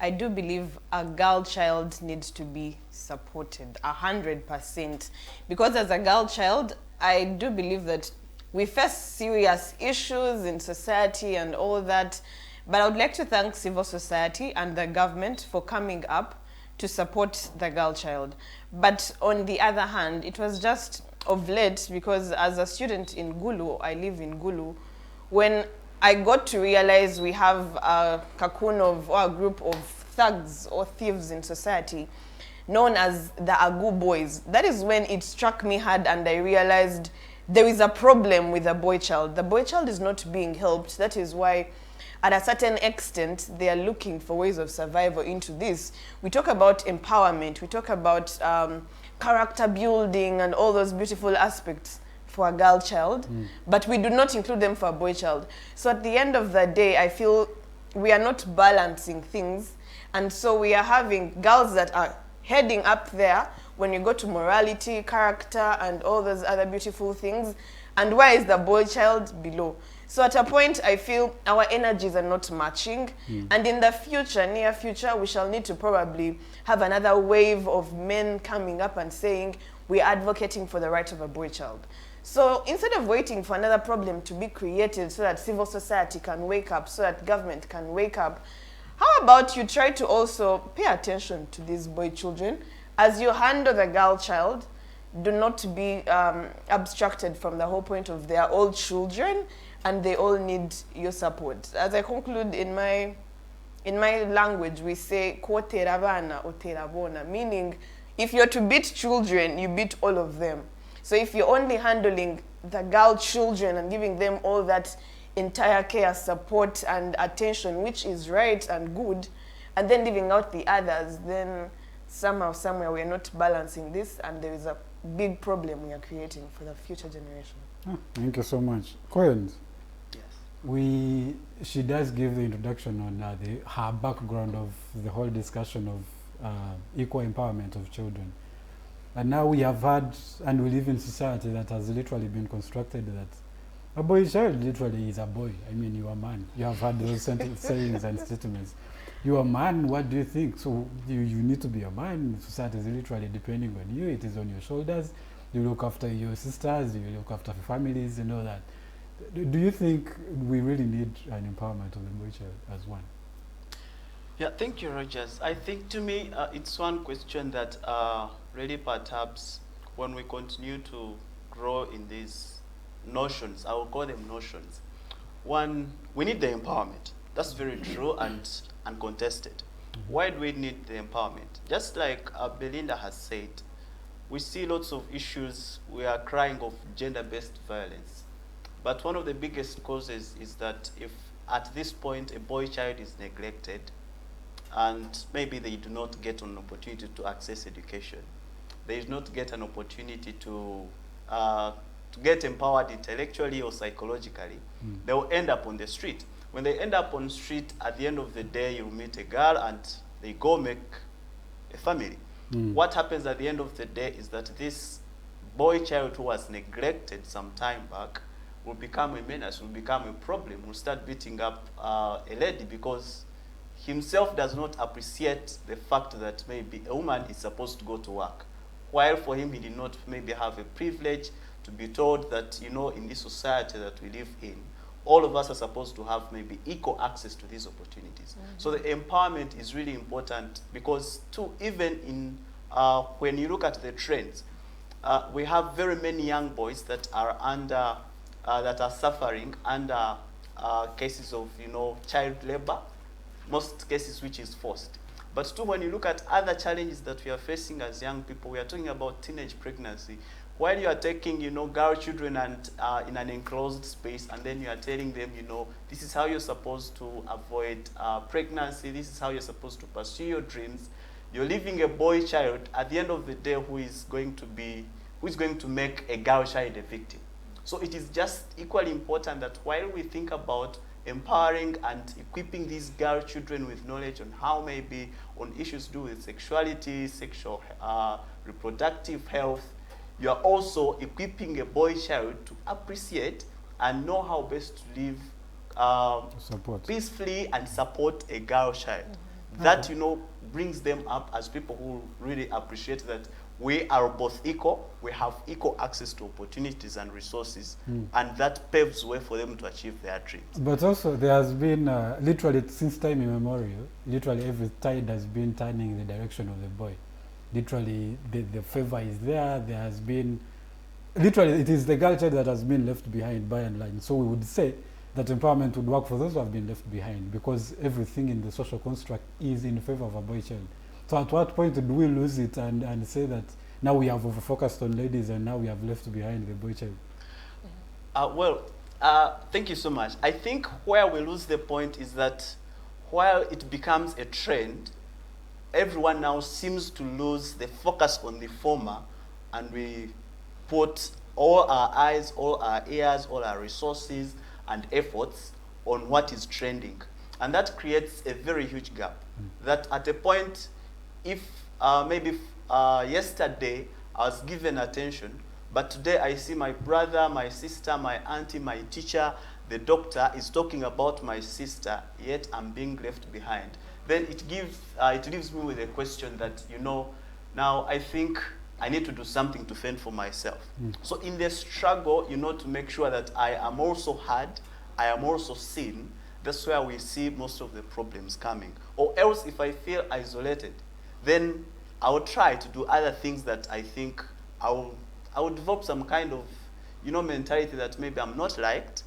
I do believe a girl child needs to be supported 100%. Because as a girl child, I do believe that we face serious issues in society and all that. But I would like to thank civil society and the government for coming up to support the girl child. But on the other hand, it was just of late, because as a student in Gulu, I live in Gulu, when I got to realize we have a cocoon of, or a group of thugs or thieves in society known as the Agu boys. That is when it struck me hard and I realized there is a problem with the boy child. The boy child is not being helped. That is why at a certain extent, they are looking for ways of survival into this. We talk about empowerment, we talk about character building and all those beautiful aspects for a girl child, but we do not include them for a boy child. So at the end of the day, I feel we are not balancing things, and so we are having girls that are heading up there when you go to morality, character, and all those other beautiful things, and where is the boy child below? So at a point, I feel our energies are not matching. And in the future, near future, we shall need to probably have another wave of men coming up and saying, we're advocating for the right of a boy child. So instead of waiting for another problem to be created so that civil society can wake up, so that government can wake up, how about you try to also pay attention to these boy children? As you handle the girl child, do not be abstracted from the whole point of they are all children and they all need your support. As I conclude, in my language, we say, "Kotera bana otera bona," meaning if you're to beat children, you beat all of them. So if you're only handling the girl children and giving them all that entire care, support, and attention, which is right and good, and then leaving out the others, then somehow, somewhere, we're not balancing this, and there is a big problem we are creating for the future generation. Oh, thank you so much. Cohens. She does give the introduction on her background of the whole discussion of equal empowerment of children. And now we have had, and we live in society that has literally been constructed that a boy child literally is a boy. I mean, you are a man. You have had those sayings and statements. You are a man, what do you think? So you need to be a man. Society is literally depending on you. It is on your shoulders. You look after your sisters, you look after families and all that. Do you think we really need an empowerment of the boy child as one? Yeah, thank you, Rogers. I think to me, it's one question that really perhaps when we continue to grow in these notions, I will call them notions. One, we need the empowerment. That's very true and uncontested. Why do we need the empowerment? Just like Belinda has said, we see lots of issues. We are crying of gender-based violence. But one of the biggest causes is that if at this point a boy child is neglected and maybe they do not get an opportunity to access education, they do not get an opportunity to get empowered intellectually or psychologically, they will end up on the street. When they end up on the street, at the end of the day, you meet a girl and they go make a family. What happens at the end of the day is that this boy child who was neglected some time back will become a menace, will become a problem, will start beating up a lady because himself does not appreciate the fact that maybe a woman is supposed to go to work. While for him, he did not maybe have a privilege to be told that, you know, in this society that we live in, all of us are supposed to have maybe equal access to these opportunities. So the empowerment is really important because too, even in, when you look at the trends, we have very many young boys that are under, that are suffering under cases of, you know, child labor, most cases which is forced. But too, when you look at other challenges that we are facing as young people, we are talking about teenage pregnancy. While you are taking, you know, girl children and in an enclosed space, and then you are telling them, you know, this is how you're supposed to avoid pregnancy, this is how you're supposed to pursue your dreams. You're leaving a boy child at the end of the day who is going to make a girl child a victim. So it is just equally important that while we think about empowering and equipping these girl children with knowledge on how maybe on issues to do with sexuality, sexual reproductive health, you are also equipping a boy child to appreciate and know how best to live peacefully and support a girl child. That, you know, brings them up as people who really appreciate that we are both equal, we have equal access to opportunities and resources, and that paves way for them to achieve their dreams. But also there has been, literally since time immemorial, literally every tide has been turning in the direction of the boy. Literally the favor is there, there has been, literally it is the girl child that has been left behind by and large. So we would say that empowerment would work for those who have been left behind because everything in the social construct is in favor of a boy child. So at what point do we lose it and say that now we have over-focused on ladies and now we have left behind the boy child? Thank you so much. I think where we lose the point is that while it becomes a trend, everyone now seems to lose the focus on the former, and we put all our eyes, all our ears, all our resources and efforts on what is trending. And that creates a very huge gap. That at a point, if maybe yesterday I was given attention, but today I see my brother, my sister, my auntie, my teacher, the doctor is talking about my sister, yet I'm being left behind. Then it leaves me with a question that, you know, now I think I need to do something to fend for myself. So in the struggle, you know, to make sure that I am also heard, I am also seen, that's where we see most of the problems coming. Or else if I feel isolated, then I will try to do other things that I think I will develop some kind of, you know, mentality that maybe I'm not liked.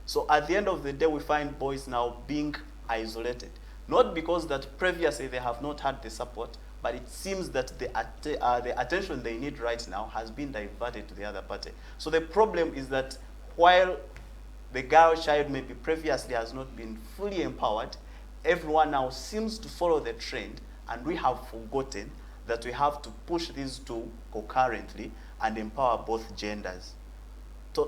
So at the end of the day, we find boys now being isolated. Not because that previously they have not had the support, but it seems that the attention they need right now has been diverted to the other party. So the problem is that while the girl child maybe previously has not been fully empowered, everyone now seems to follow the trend, and we have forgotten that we have to push these two concurrently and empower both genders.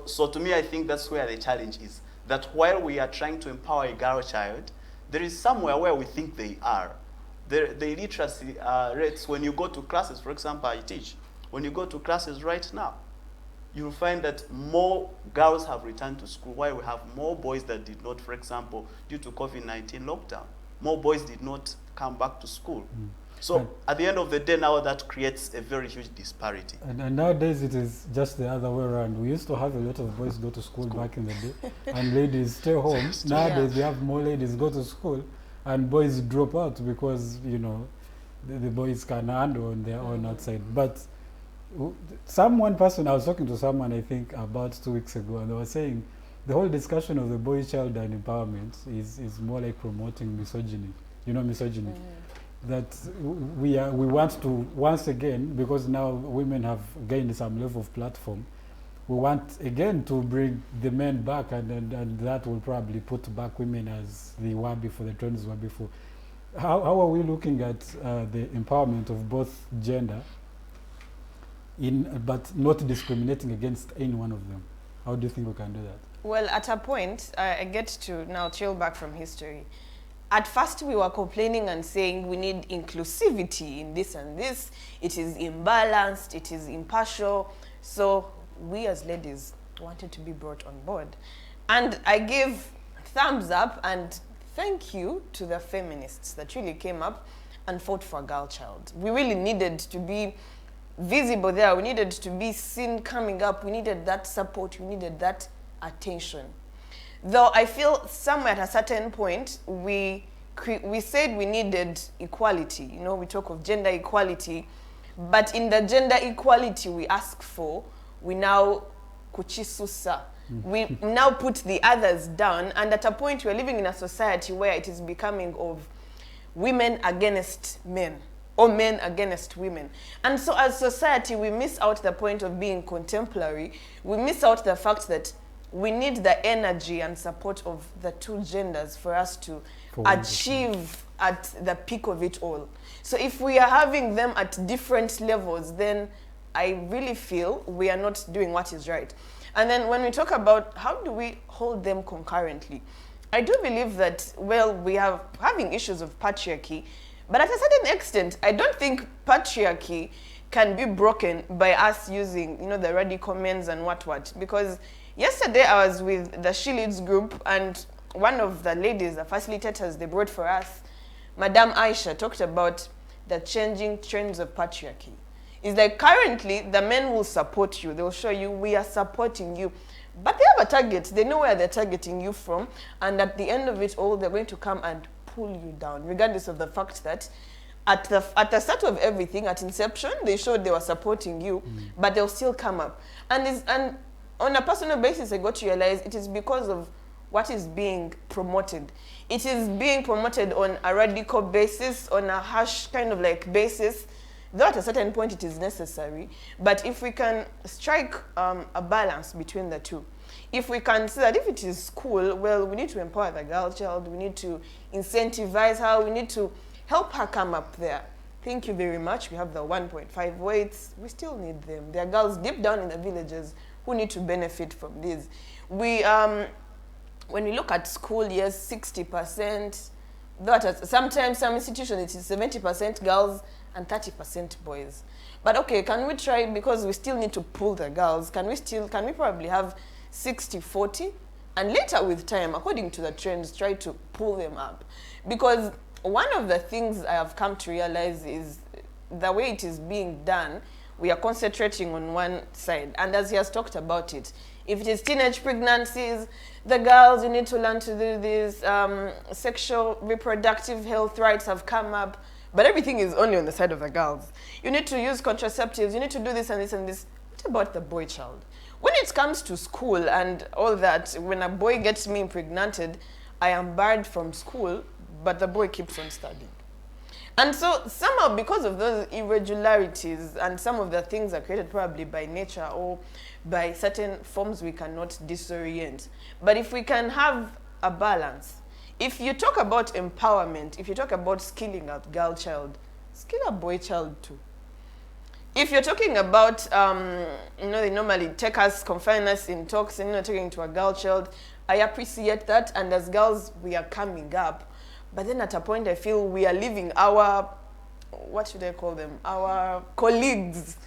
So to me, I think that's where the challenge is, that while we are trying to empower a girl child, there is somewhere where we think they are. The literacy rates, when you go to classes, for example, I teach, when you go to classes right now, you'll find that more girls have returned to school, while we have more boys that did not, for example, due to COVID-19 lockdown. More boys did not come back to school. So at the end of the day now, that creates a very huge disparity. And nowadays it is just the other way around. We used to have a lot of boys go to school back in the day and ladies stay home. Nowadays we have more ladies go to school and boys drop out because, you know, the boys can handle on their own outside. But One person, I was talking to someone, I think, about 2 weeks ago, and they were saying the whole discussion of the boy child and empowerment is more like promoting misogyny. You know, misogyny. That we want to, once again, because now women have gained some level of platform, we want again to bring the men back, and that will probably put back women as they were before, the trends were before. How are we looking at the empowerment of both gender, but not discriminating against any one of them? How do you think we can do that? Well, at a point, I get to now trail back from history. At first, we were complaining and saying we need inclusivity in this and this. It is imbalanced, it is impartial. So we as ladies wanted to be brought on board. And I gave thumbs up and thank you to the feminists that really came up and fought for a girl child. We really needed to be visible there. We needed to be seen coming up. We needed that support. We needed that attention. Though I feel somewhere at a certain point, we said we needed equality. You know, we talk of gender equality, but in the gender equality we ask for, we now kuchisusa. We now put the others down, and at a point we're living in a society where it is becoming of women against men, or men against women. And so as society, we miss out the point of being contemporary. We miss out the fact that we need the energy and support of the two genders for us to achieve at the peak of it all. So if we are having them at different levels, then I really feel we are not doing what is right. And then when we talk about how do we hold them concurrently, I do believe that, well, we are having issues of patriarchy, but at a certain extent, I don't think patriarchy can be broken by us using, you know, the radical men's and what, because yesterday I was with the She Leads group, and one of the ladies, the facilitators they brought for us, Madame Aisha, talked about the changing trends of patriarchy. It's like currently the men will support you. They'll show you, we are supporting you. But they have a target. They know where they're targeting you from. And at the end of it all, they're going to come and pull you down, regardless of the fact that at the start of everything, at inception, they showed they were supporting you, but they'll still come up. And on a personal basis, I got to realize it is because of what is being promoted. It is being promoted on a radical basis, on a harsh kind of like basis, though at a certain point it is necessary. But if we can strike a balance between the two, if we can say that if it is school, well, we need to empower the girl child, we need to incentivize her, we need to help her come up there. Thank you very much. We have the 1.5 weights. We still need them. There are girls deep down in the villages who need to benefit from this. When we look at school, yes, 60%, but sometimes some institutions it is 70% girls and 30% boys. But okay, can we try, because we still need to pull the girls, can we probably have 60-40? And later with time, according to the trends, try to pull them up. Because one of the things I have come to realize is the way it is being done, we are concentrating on one side. And as he has talked about it, if it is teenage pregnancies, the girls, you need to learn to do this, sexual reproductive health rights have come up, but everything is only on the side of the girls. You need to use contraceptives, you need to do this and this and this. What about the boy child? When it comes to school and all that, when a boy gets me impregnated, I am barred from school, but the boy keeps on studying. And so somehow, because of those irregularities and some of the things are created probably by nature or by certain forms we cannot disorient. But if we can have a balance, if you talk about empowerment, if you talk about skilling a girl child, skill a boy child too. If you're talking about, they normally take us, confine us in talks, and talking to a girl child, I appreciate that, and as girls, we are coming up. But then at a point, I feel we are leaving our, what should I call them? Our colleagues.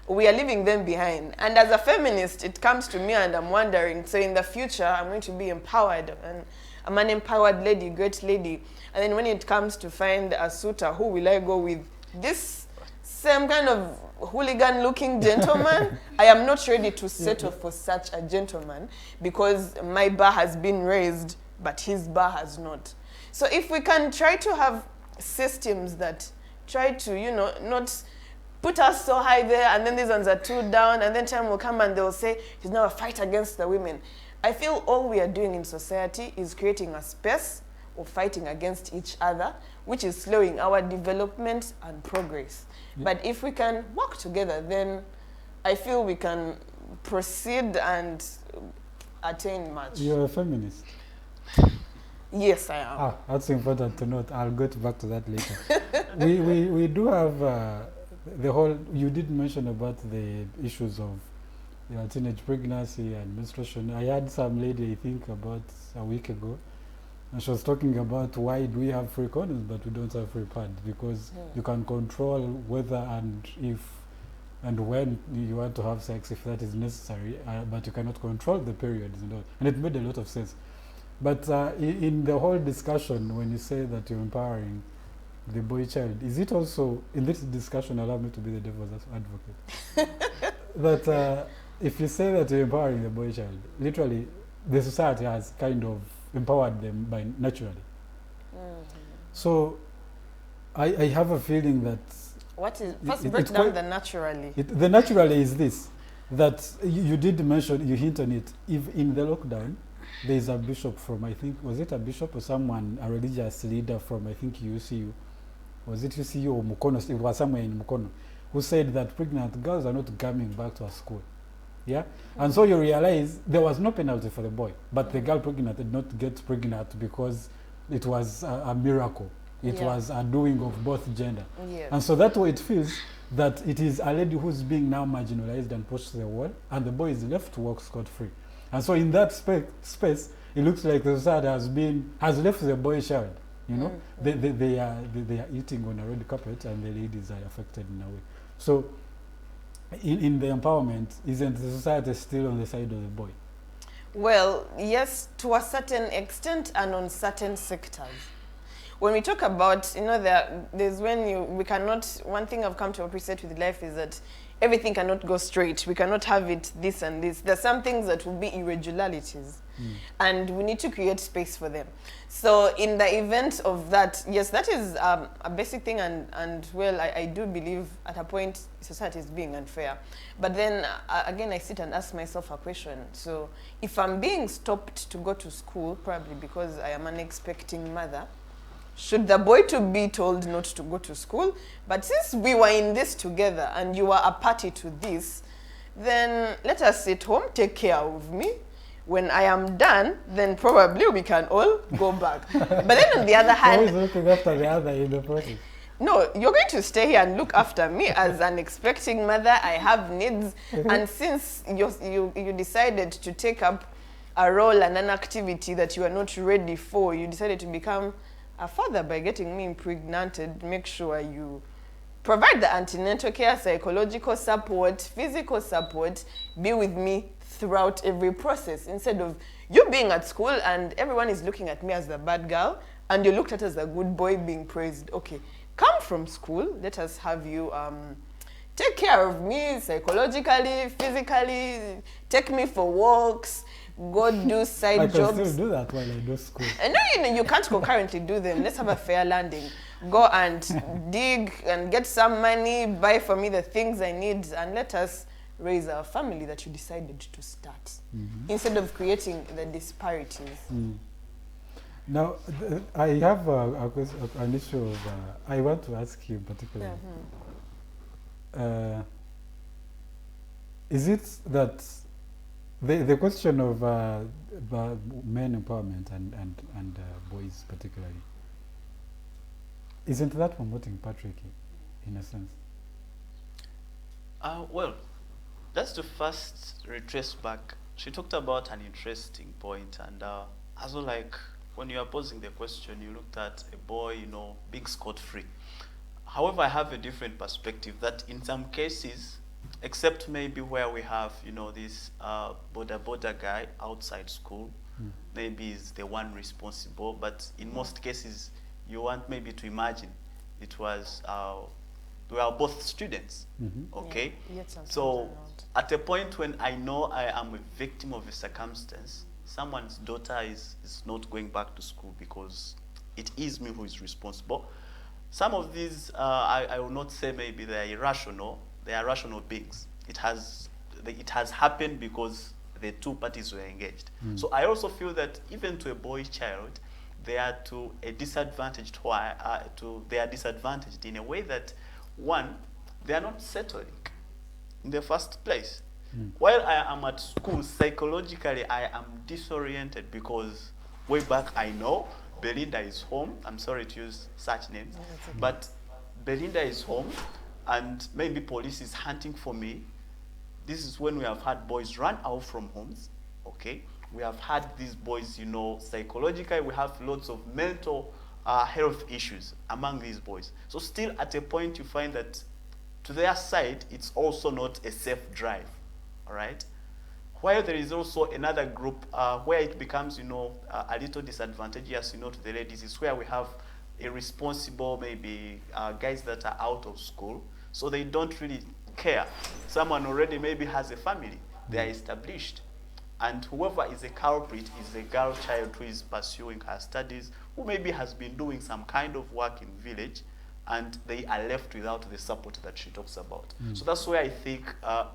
We are leaving them behind. And as a feminist, it comes to me and I'm wondering, so in the future, I'm going to be empowered. And I'm an empowered lady, great lady. And then when it comes to find a suitor, who will I go with? This same kind of hooligan-looking gentleman? I am not ready to settle for such a gentleman because my bar has been raised, but his bar has not. So if we can try to have systems that try to, not put us so high there, and then these ones are too down, and then time will come and they'll say, it's now a fight against the women. I feel all we are doing in society is creating a space of fighting against each other, which is slowing our development and progress. Yeah. But if we can work together, then I feel we can proceed and attain much. You're a feminist? Yes, I am. Ah, that's important to note. I'll get back to that later. we do have the whole, you did mention about the issues of teenage pregnancy and menstruation. I had some lady, I think about a week ago, and she was talking about why do we have free condoms but we don't have free pads, because you can control whether and if and when you want to have sex if that is necessary, but you cannot control the periods and all. And it made a lot of sense. But in the whole discussion, when you say that you're empowering the boy child, is it also, in this discussion, allow me to be the devil's advocate, that if you say that you're empowering the boy child, literally the society has kind of empowered them by naturally. So I have a feeling that... What is, first break down the naturally. The naturally is this, that you did mention, you hint on it, if in the lockdown, there is a bishop from, I think, was it a bishop or someone, a religious leader from, I think, UCU, was it UCU or Mukono, it was somewhere in Mukono, who said that pregnant girls are not coming back to a school. Yeah? And so you realize there was no penalty for the boy, but the girl pregnant did not get pregnant because it was a miracle. It was a doing of both gender. Yes. And so that's why it feels that it is a lady who's being now marginalized and pushed to the wall, and the boy is left to walk scot-free. And so in that space, it looks like the society has left the boy child. You know, they are eating on a red carpet, and the ladies are affected in a way. So, in the empowerment, isn't the society still on the side of the boy? Well, yes, to a certain extent, and on certain sectors. When we talk about, you know, there's when we cannot. One thing I've come to appreciate with life is that everything cannot go straight. We cannot have it this and this. There's some things that will be irregularities, and we need to create space for them. So in the event of that, yes, that is a basic thing, and well, I do believe at a point society is being unfair. But then again, I sit and ask myself a question. So if I'm being stopped to go to school, probably because I am an expecting mother, should the boy to be told not to go to school? But since we were in this together and you are a party to this, then let us sit home, take care of me. When I am done, then probably we can all go back. But then on the other hand... Who is looking after the other in the process? No, you're going to stay here and look after me as an expecting mother. I have needs. And since you decided to take up a role and an activity that you are not ready for, you decided to become a father by getting me impregnated, make sure you provide the antenatal care, psychological support, physical support, be with me throughout every process, instead of you being at school and everyone is looking at me as the bad girl and you're looked at as a good boy being praised. Okay, come from school, let us have you take care of me psychologically, physically, take me for walks, go do side jobs. I can still do that while I do school. No, you can't concurrently do them. Let's have a fair landing. Go and dig and get some money, buy for me the things I need, and let us raise our family that you decided to start, instead of creating the disparities. Now, I have an issue of, I want to ask you particularly. Is it that the question of men empowerment and boys particularly, isn't that promoting patriarchy in a sense? Well, that's to first retrace back. She talked about an interesting point, and as well, like when you are posing the question, you looked at a boy, you know, being scot-free. However, I have a different perspective that in some cases, except maybe where we have, you know, this border guy outside school, maybe is the one responsible, but in most cases, you want maybe to imagine it was, we are both students, okay? Yeah. So at a point when I know I am a victim of a circumstance, someone's daughter is not going back to school because it is me who is responsible. some of these, I will not say maybe they are irrational. They are rational beings. It has happened because the two parties were engaged. So I also feel that even to a boy child, they are to a disadvantaged. They are disadvantaged in a way that, one, they are not settling in the first place. While I am at school, psychologically, I am disoriented because way back I know Belinda is home. I'm sorry to use such names, but Belinda is home and maybe police is hunting for me. This is when we have had boys run out from homes, okay? We have had these boys, you know, psychologically, we have lots of mental health issues among these boys. So still at a point you find that to their side, it's also not a safe drive, all right? While there is also another group where it becomes, you know, a little disadvantageous, you know, to the ladies, is where we have irresponsible, maybe guys that are out of school, so they don't really care. Someone already maybe has a family, they are established. And whoever is a culprit is a girl child who is pursuing her studies, who maybe has been doing some kind of work in village, and they are left without the support that she talks about. So that's where I think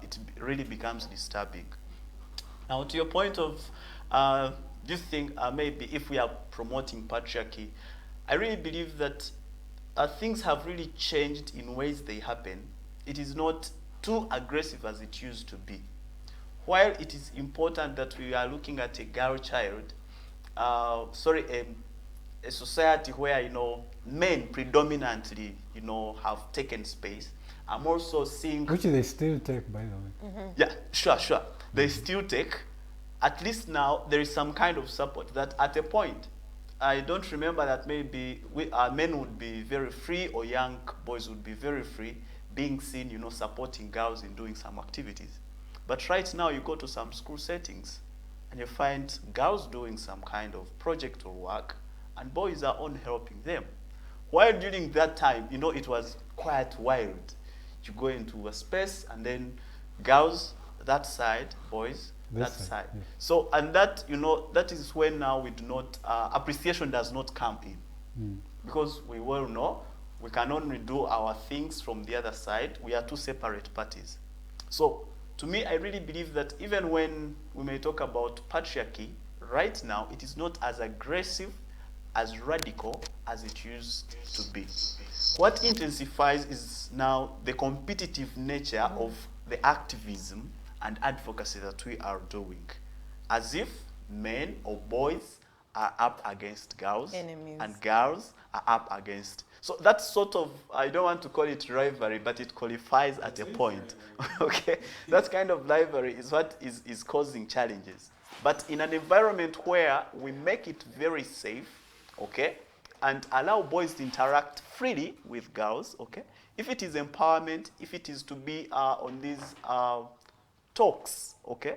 it really becomes disturbing. Now, to your point of, do you think maybe if we are promoting patriarchy, I really believe that things have really changed in ways they happen. It is not too aggressive as it used to be. While it is important that we are looking at a girl child, a society where, you know, men predominantly, you know, have taken space, I'm also seeing... Which they still take, by the way. Yeah, sure. They still take. At least now, there is some kind of support that at a point, I don't remember that maybe men would be very free or young boys would be very free being seen, you know, supporting girls in doing some activities. But right now, you go to some school settings and you find girls doing some kind of project or work and boys are on helping them. While during that time, you know, it was quite wild. You go into a space and then girls that side, boys that side. Yeah. So, and that, you know, that is when now we do not, appreciation does not come in. Because we well know, we can only do our things from the other side. We are two separate parties. So, to me, I really believe that even when we may talk about patriarchy, right now, it is not as aggressive, as radical as it used to be. What intensifies is now the competitive nature of the activism and advocacy that we are doing. As if men or boys are up against girls, enemies, and girls are up against. So that's sort of, I don't want to call it rivalry, but it qualifies at a point. Okay? That kind of rivalry is what is causing challenges. But in an environment where we make it very safe, okay, and allow boys to interact freely with girls, okay, if it is empowerment, if it is to be on these talks, okay,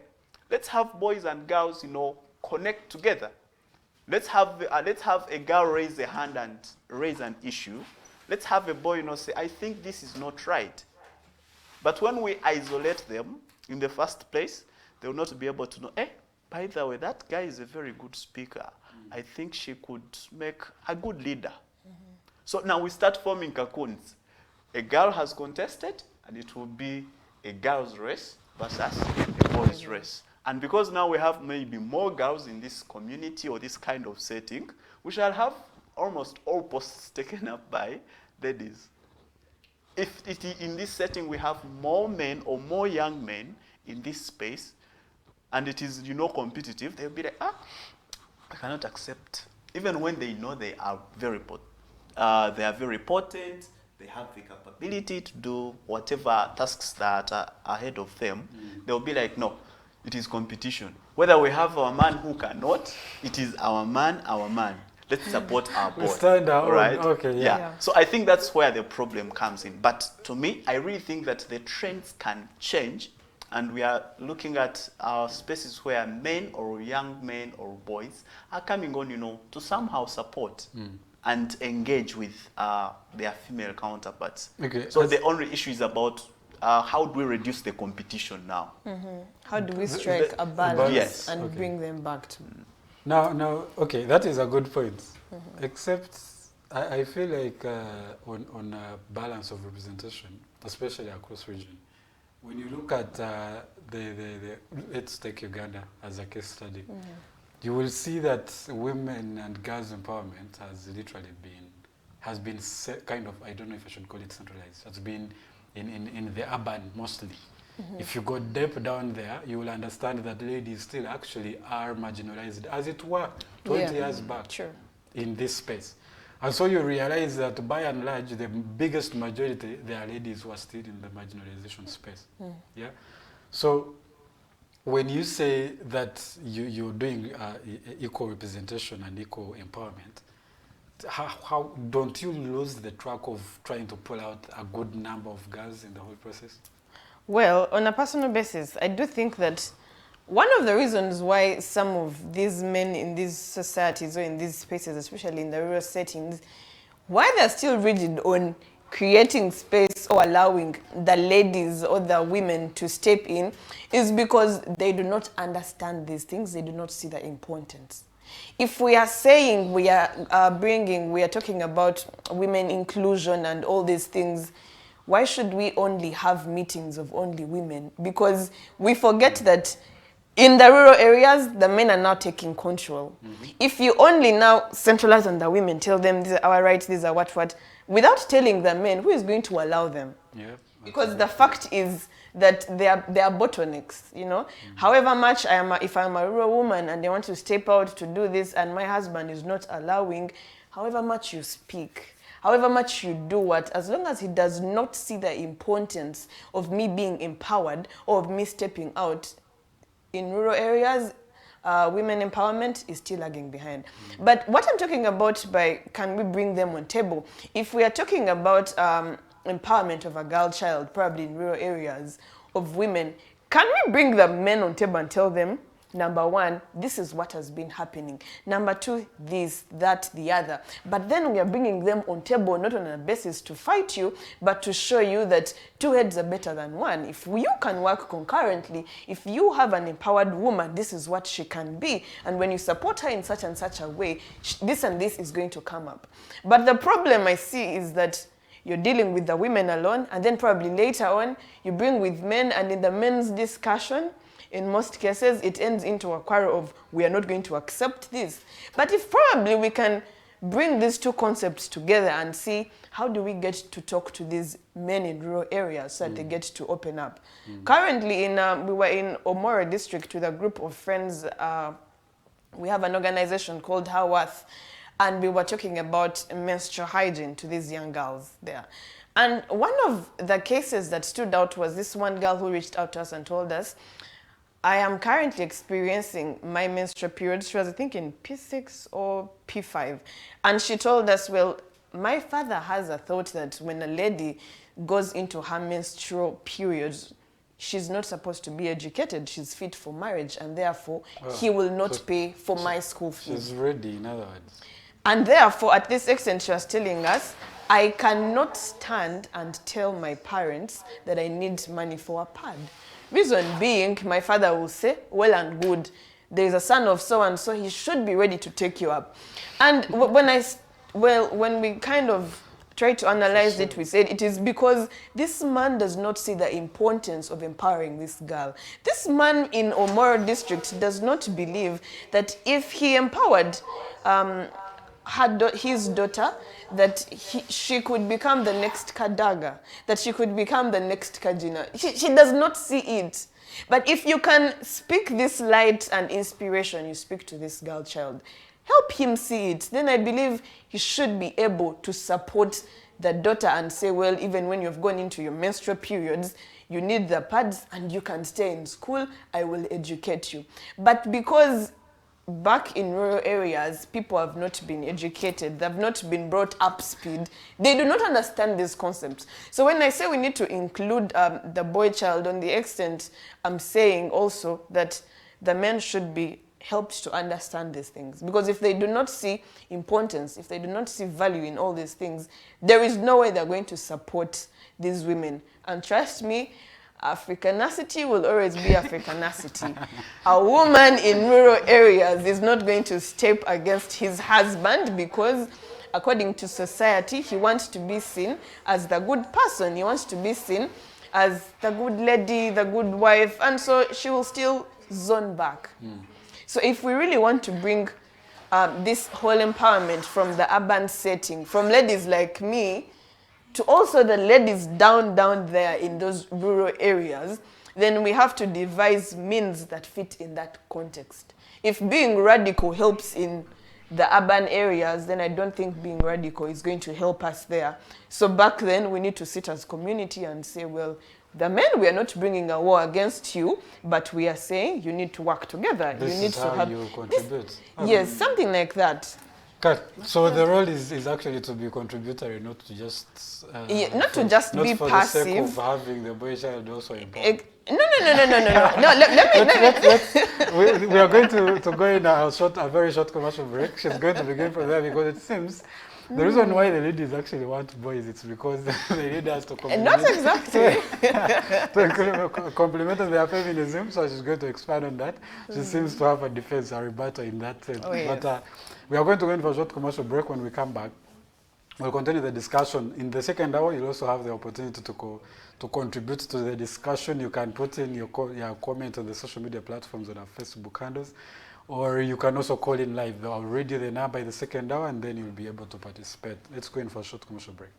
let's have boys and girls, you know, connect together. Let's have a girl raise a hand and raise an issue. Let's have a boy, you know, say, I think this is not right. But when we isolate them in the first place, they will not be able to know, by the way, that guy is a very good speaker. I think she could make a good leader. So now we start forming cocoons. A girl has contested, and it will be a girl's race versus a boy's race. And because now we have maybe more girls in this community or this kind of setting, we shall have almost all posts taken up by ladies. If in this setting we have more men or more young men in this space, and it is, you know, competitive, they'll be like, I cannot accept. Even when they know they are very potent, they have the capability to do whatever tasks that are ahead of them, they'll be like, no, it is competition. Whether we have our man who cannot, it is our man. Let's support our boy. Stand out, right? Okay, yeah. So I think that's where the problem comes in. But to me, I really think that the trends can change, and we are looking at our spaces where men or young men or boys are coming on, you know, to somehow support and engage with their female counterparts. Okay. So the only issue is about how do we reduce the competition now? How do we strike a balance and bring them back to... Now, okay, that is a good point. Except I feel like on a balance of representation, especially across region, when you look at let's take Uganda as a case study, you will see that women and girls empowerment has literally been kind of, I don't know if I should call it centralized, has been in the urban mostly. If you go deep down there, you will understand that ladies still actually are marginalized, as it were 20 years back in this space. And so you realize that by and large, the biggest majority, there are ladies who are still in the marginalization space. Yeah. So when you say that you're doing equal representation and equal empowerment, how don't you lose the track of trying to pull out a good number of girls in the whole process? Well, on a personal basis, I do think that one of the reasons why some of these men in these societies or in these spaces, especially in the rural settings, why they're still rigid on creating space or allowing the ladies or the women to step in is because they do not understand these things. They do not see the importance. If we are saying we are talking about women inclusion and all these things, why should we only have meetings of only women? Because we forget that in the rural areas, the men are now taking control. If you only now centralize on the women, tell them these are our rights, these are what, without telling the men, who is going to allow them? Because the fact is that they are bottlenecks, you know. However much if I'm a rural woman and they want to step out to do this and my husband is not allowing, however much you speak, however much you do what, as long as he does not see the importance of me being empowered or of me stepping out, in rural areas, women empowerment is still lagging behind. But what I'm talking about by can we bring them on table, if we are talking about empowerment of a girl child, probably in rural areas, of women, can we bring the men on table and tell them, number one, this is what has been happening. Number two, this, that, the other. But then we are bringing them on table, not on a basis to fight you, but to show you that two heads are better than one. If you can work concurrently, if you have an empowered woman, this is what she can be. And when you support her in such and such a way, this and this is going to come up. But the problem I see is that you're dealing with the women alone, and then probably later on, you bring with men, and in the men's discussion, in most cases, it ends into a quarrel of, we are not going to accept this. But if probably we can bring these two concepts together and see how do we get to talk to these men in rural areas so that they get to open up. Currently, we were in Omoro district with a group of friends. We have an organization called Hawath, and we were talking about menstrual hygiene to these young girls there. And one of the cases that stood out was this one girl who reached out to us and told us, I am currently experiencing my menstrual periods. She was, I think, in P6 or P5. And she told us, well, my father has a thought that when a lady goes into her menstrual periods, she's not supposed to be educated. She's fit for marriage, and therefore, he will not pay for my school fees. She's ready, in other words. And therefore, at this extent, she was telling us, I cannot stand and tell my parents that I need money for a pad. Reason being, my father will say, well and good, there is a son of so-and-so, he should be ready to take you up. And when we kind of tried to analyze it, we said it is because this man does not see the importance of empowering this girl. This man in Omoro district does not believe that if he empowered his daughter, that she could become the next Kadaga, that she could become the next Kajina. She does not see it. But if you can speak this light and inspiration, you speak to this girl child, help him see it, then I believe he should be able to support the daughter and say, well, even when you've gone into your menstrual periods, you need the pads and you can stay in school, I will educate you. But because back in rural areas, people have not been educated, they've not been brought up speed, they do not understand these concepts. So when I say we need to include the boy child, on the extent I'm saying also that the men should be helped to understand these things. Because if they do not see importance, if they do not see value in all these things, there is no way they're going to support these women. And trust me, Africanacity will always be Africanacity. A woman in rural areas is not going to step against his husband because according to society, he wants to be seen as the good person. He wants to be seen as the good lady, the good wife, and so she will still zone back. So if we really want to bring this whole empowerment from the urban setting, from ladies like me, to also the ladies down there in those rural areas, then we have to devise means that fit in that context. If being radical helps in the urban areas, then I don't think being radical is going to help us there. So back then, we need to sit as community and say, well, the men, we are not bringing a war against you, but we are saying you need to work together. This you need is to how have you contribute. Yes, something like that. Okay. So the role is actually to be contributory, not to just not to just be for passive. the sake of having the boy child also involved. No. Let me. We are going to go in a very short commercial break. She's going to begin from there because it seems the reason why the ladies actually want boys is because they need us to complement. Not exactly. To complement their feminism, so she's going to expand on that. She seems to have a defense, a rebuttal in that sense. Oh, yes. But we are going to go in for a short commercial break. When we come back, we'll continue the discussion. In the second hour, you'll also have the opportunity to contribute to the discussion. You can put in your comment on the social media platforms on our Facebook handles, or you can also call in live. I'll read you the number in the second hour, and then you'll be able to participate. Let's go in for a short commercial break.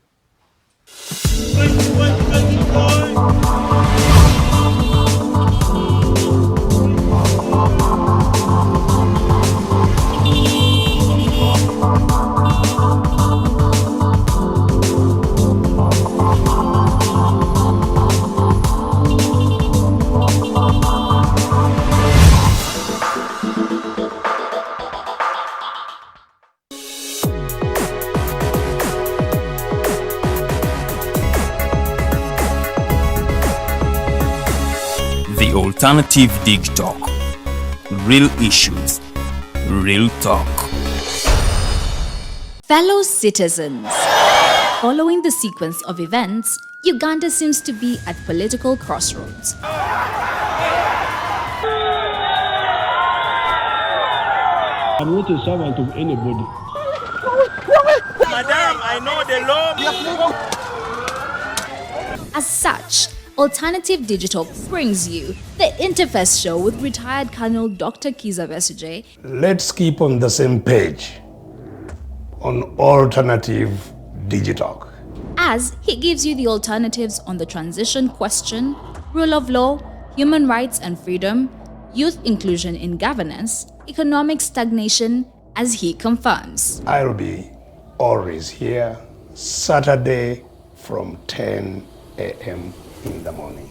The Alternative Digitalk. Real issues, real talk. Fellow citizens, following the sequence of events, Uganda seems to be at political crossroads. I'm not a servant of anybody. Madam, I know the law. As such, Alternative Digitalk brings you the Interface Show with retired Colonel Dr. Kiza Besuje. Let's keep on the same page on Alternative Digitalk, As he gives you the alternatives on the transition question, rule of law, human rights and freedom, youth inclusion in governance, economic stagnation, as he confirms. I'll be always here Saturday from 10 a.m. in the morning.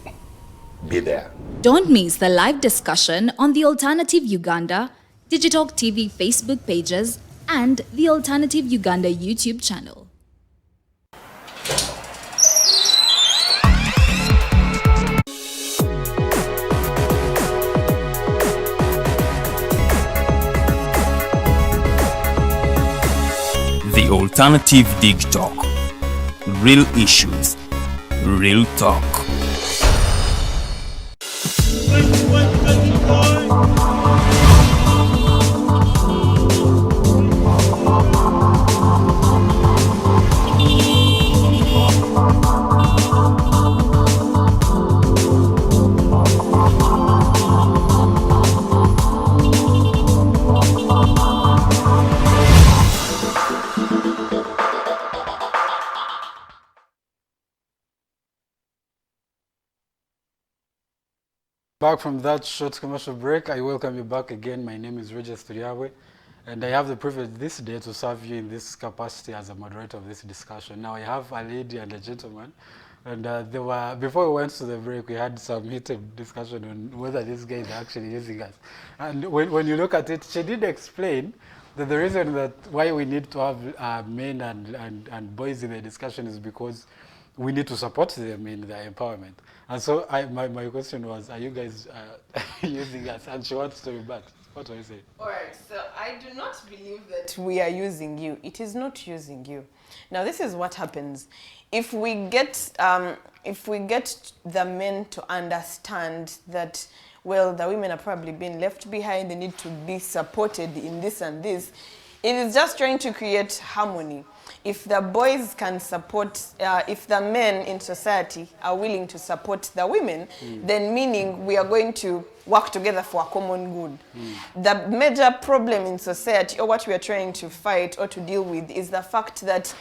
Be there. Don't miss the live discussion on the Alternative Uganda, Digitalk TV Facebook pages, and the Alternative Uganda YouTube channel. The Alternative Digitalk. Real issues, real talk. Back from that short commercial break, I welcome you back again. My name is Regis Turiawe, and I have the privilege this day to serve you in this capacity as a moderator of this discussion. Now, I have a lady and a gentleman, and before we went to the break, we had some heated discussion on whether these guys are actually using us. And when you look at it, she did explain that the reason that why we need to have men and boys in the discussion is because we need to support them in their empowerment. And so my question was, are you guys using us? And she wants to rebut. What do I say? All right, so I do not believe that we are using you. It is not using you. Now, this is what happens. If we get the men to understand that, well, the women are probably being left behind, they need to be supported in this and this, It is just trying to create harmony. If the boys can support, if the men in society are willing to support the women, then meaning we are going to work together for a common good. The major problem in society, or what we are trying to fight or to deal with, is the fact that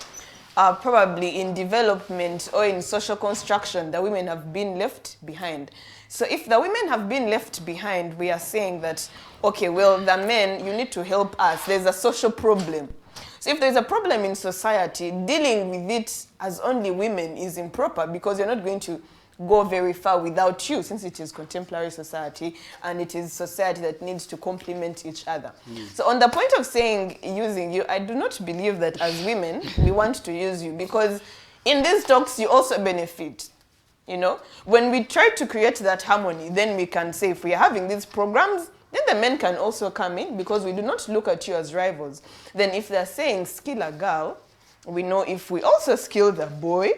probably in development or in social construction, the women have been left behind. So if the women have been left behind, we are saying that, okay, well, the men, you need to help us. There's a social problem. So if there's a problem in society, dealing with it as only women is improper, because you're not going to go very far without you, since it is contemporary society and it is society that needs to complement each other. So on the point of saying using you, I do not believe that as women we want to use you, because in these talks you also benefit. You know, when we try to create that harmony, then we can say if we are having these programs, then the men can also come in, because we do not look at you as rivals. Then if they're saying skill a girl, we know if we also skill the boy,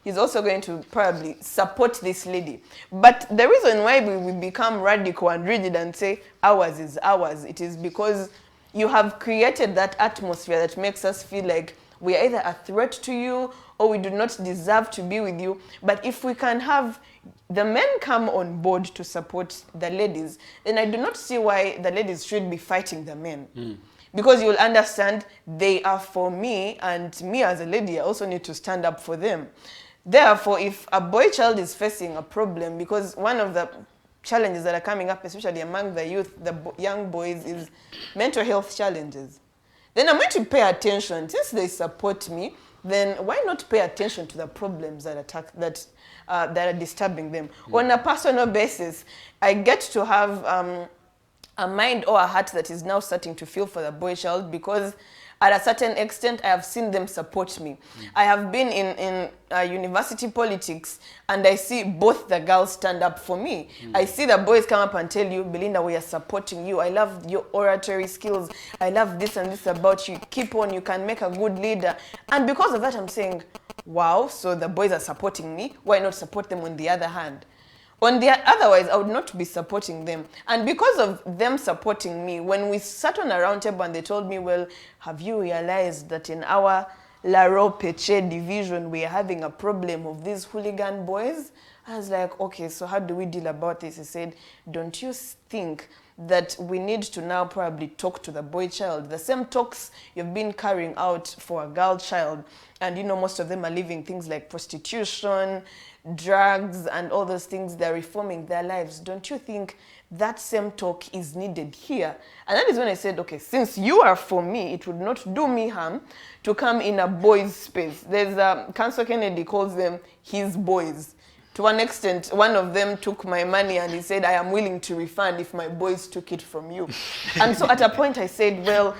he's also going to probably support this lady. But the reason why we become radical and rigid and say ours is ours, it is because you have created that atmosphere that makes us feel like we are either a threat to you or we do not deserve to be with you. But if we can have the men come on board to support the ladies, then I do not see why the ladies should be fighting the men. Because you'll understand they are for me, and me as a lady, I also need to stand up for them. Therefore, if a boy child is facing a problem, because one of the challenges that are coming up, especially among the youth, the young boys, is mental health challenges, then I'm going to pay attention. Since they support me, then why not pay attention to the problems that are disturbing them? On a personal basis, I get to have a mind or a heart that is now starting to feel for the boy child, because at a certain extent, I have seen them support me. I have been in university politics, and I see both the girls stand up for me. I see the boys come up and tell you, Belinda, we are supporting you. I love your oratory skills. I love this and this about you. Keep on, you can make a good leader. And because of that, I'm saying, wow, so the boys are supporting me. Why not support them on the other hand? Otherwise, I would not be supporting them. And because of them supporting me, when we sat on a round table and they told me, well, have you realized that in our Laro Peche division, we are having a problem of these hooligan boys? I was like, okay, so how do we deal about this? He said, don't you think that we need to now probably talk to the boy child? The same talks you've been carrying out for a girl child. And you know, most of them are living things like prostitution, drugs, and all those things. They're reforming their lives. Don't you think that same talk is needed here? And that is when I said, okay, since you are for me, it would not do me harm to come in a boys' space. There's Councillor Kennedy calls them his boys. To one extent, one of them took my money and he said, I am willing to refund if my boys took it from you. And so at a point I said, well,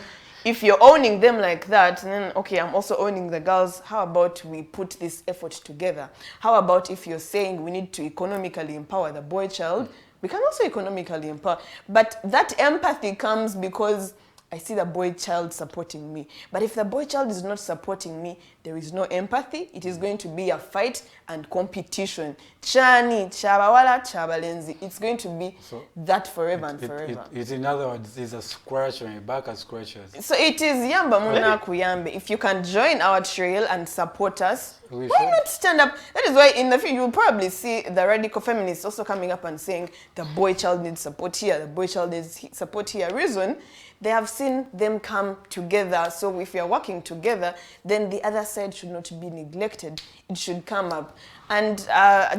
if you're owning them like that, then okay, I'm also owning the girls. How about we put this effort together? How about if you're saying we need to economically empower the boy child, we can also economically empower. But that empathy comes because I see the boy child supporting me. But if the boy child is not supporting me, there is no empathy. It is going to be a fight and competition. Chani, chabawala, chabalenzi. It's going to be that forever and forever. It, in other words, it's a scratch on your back and scratches. So it is yamba muna kuyambe. If you can join our trail and support us, why not stand up? That is why in the future you'll probably see the radical feminists also coming up and saying the boy child needs support here, the boy child needs support here. Reason, they have seen them come together. So if we are working together, then the other side should not be neglected. It should come up. And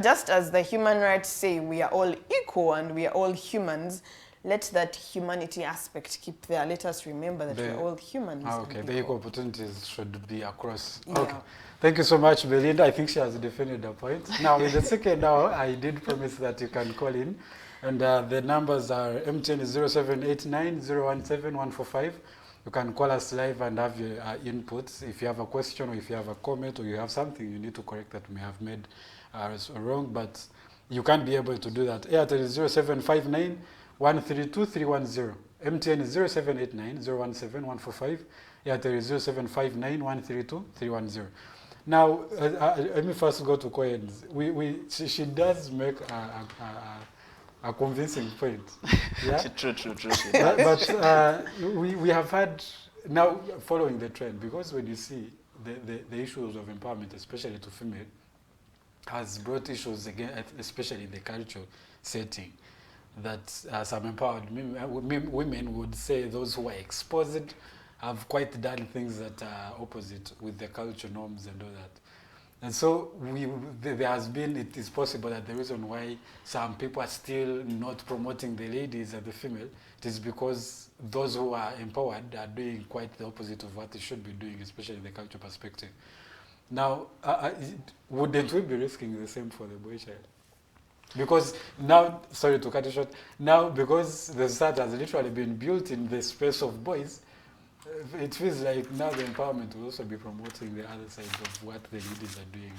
just as the human rights say, we are all equal and we are all humans, let that humanity aspect keep there. Let us remember that we are all humans. Okay, the equal opportunities should be across. Yeah. Okay. Thank you so much, Belinda. I think she has defended the point. Now, in the second hour, I did promise that you can call in. And the numbers are MTN is 0789 017 145. You can call us live and have your inputs. If you have a question or if you have a comment or you have something you need to correct that may have made wrong, but you can be able to do that. Airtel is 0759 132 310. MTN is 0789 017 145. Airtel is 0759 132 310. Now, let me first go to Cohens. She does make a convincing point. Yeah? True. But we have had now following the trend, because when you see the issues of empowerment, especially to female, has brought issues again, especially in the cultural setting, that some empowered women would say those who are exposed have quite done things that are opposite with the cultural norms and all that. And so there has been, it is possible that the reason why some people are still not promoting the ladies and the female, it is because those who are empowered are doing quite the opposite of what they should be doing, especially in the cultural perspective. Now, wouldn't we be risking the same for the boy child? Because now, sorry to cut it short, now because the society has literally been built in the space of boys, it feels like now the empowerment will also be promoting the other side of what the ladies are doing.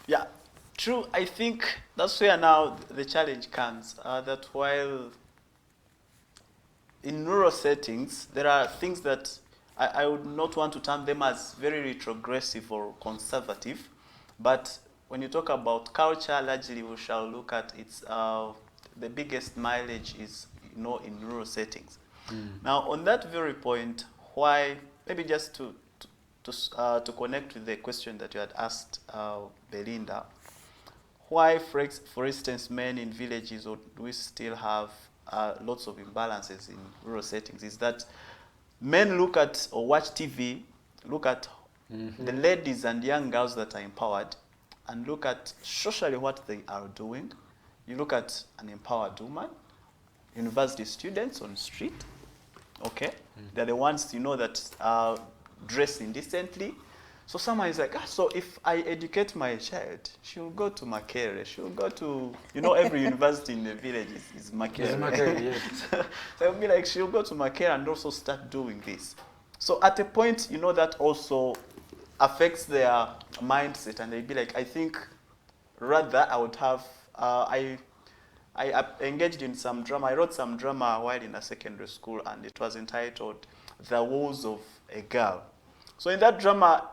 Yeah, true. I think that's where now the challenge comes, that while in rural settings, there are things that I would not want to term them as very retrogressive or conservative, but when you talk about culture, largely we shall look at its, the biggest mileage is, in rural settings. Now, on that very point, why, maybe just to connect with the question that you had asked Belinda, why, for instance, men in villages, or do we still have lots of imbalances in rural settings, is that men look at or watch TV, look at the ladies and young girls that are empowered, and look at socially what they are doing. You look at an empowered woman, university students on the street, okay? They're the ones, that are dressed indecently. So someone is like, so if I educate my child, she'll go to Makere, she'll go to, every university in the village is Makere. Makere, yes. So it'll be like, she'll go to Makere and also start doing this. So at a point, that also affects their mindset, and they'll be like, I think rather I would have, I engaged in some drama. I wrote some drama while in a secondary school, and it was entitled The Woes of a Girl. So in that drama,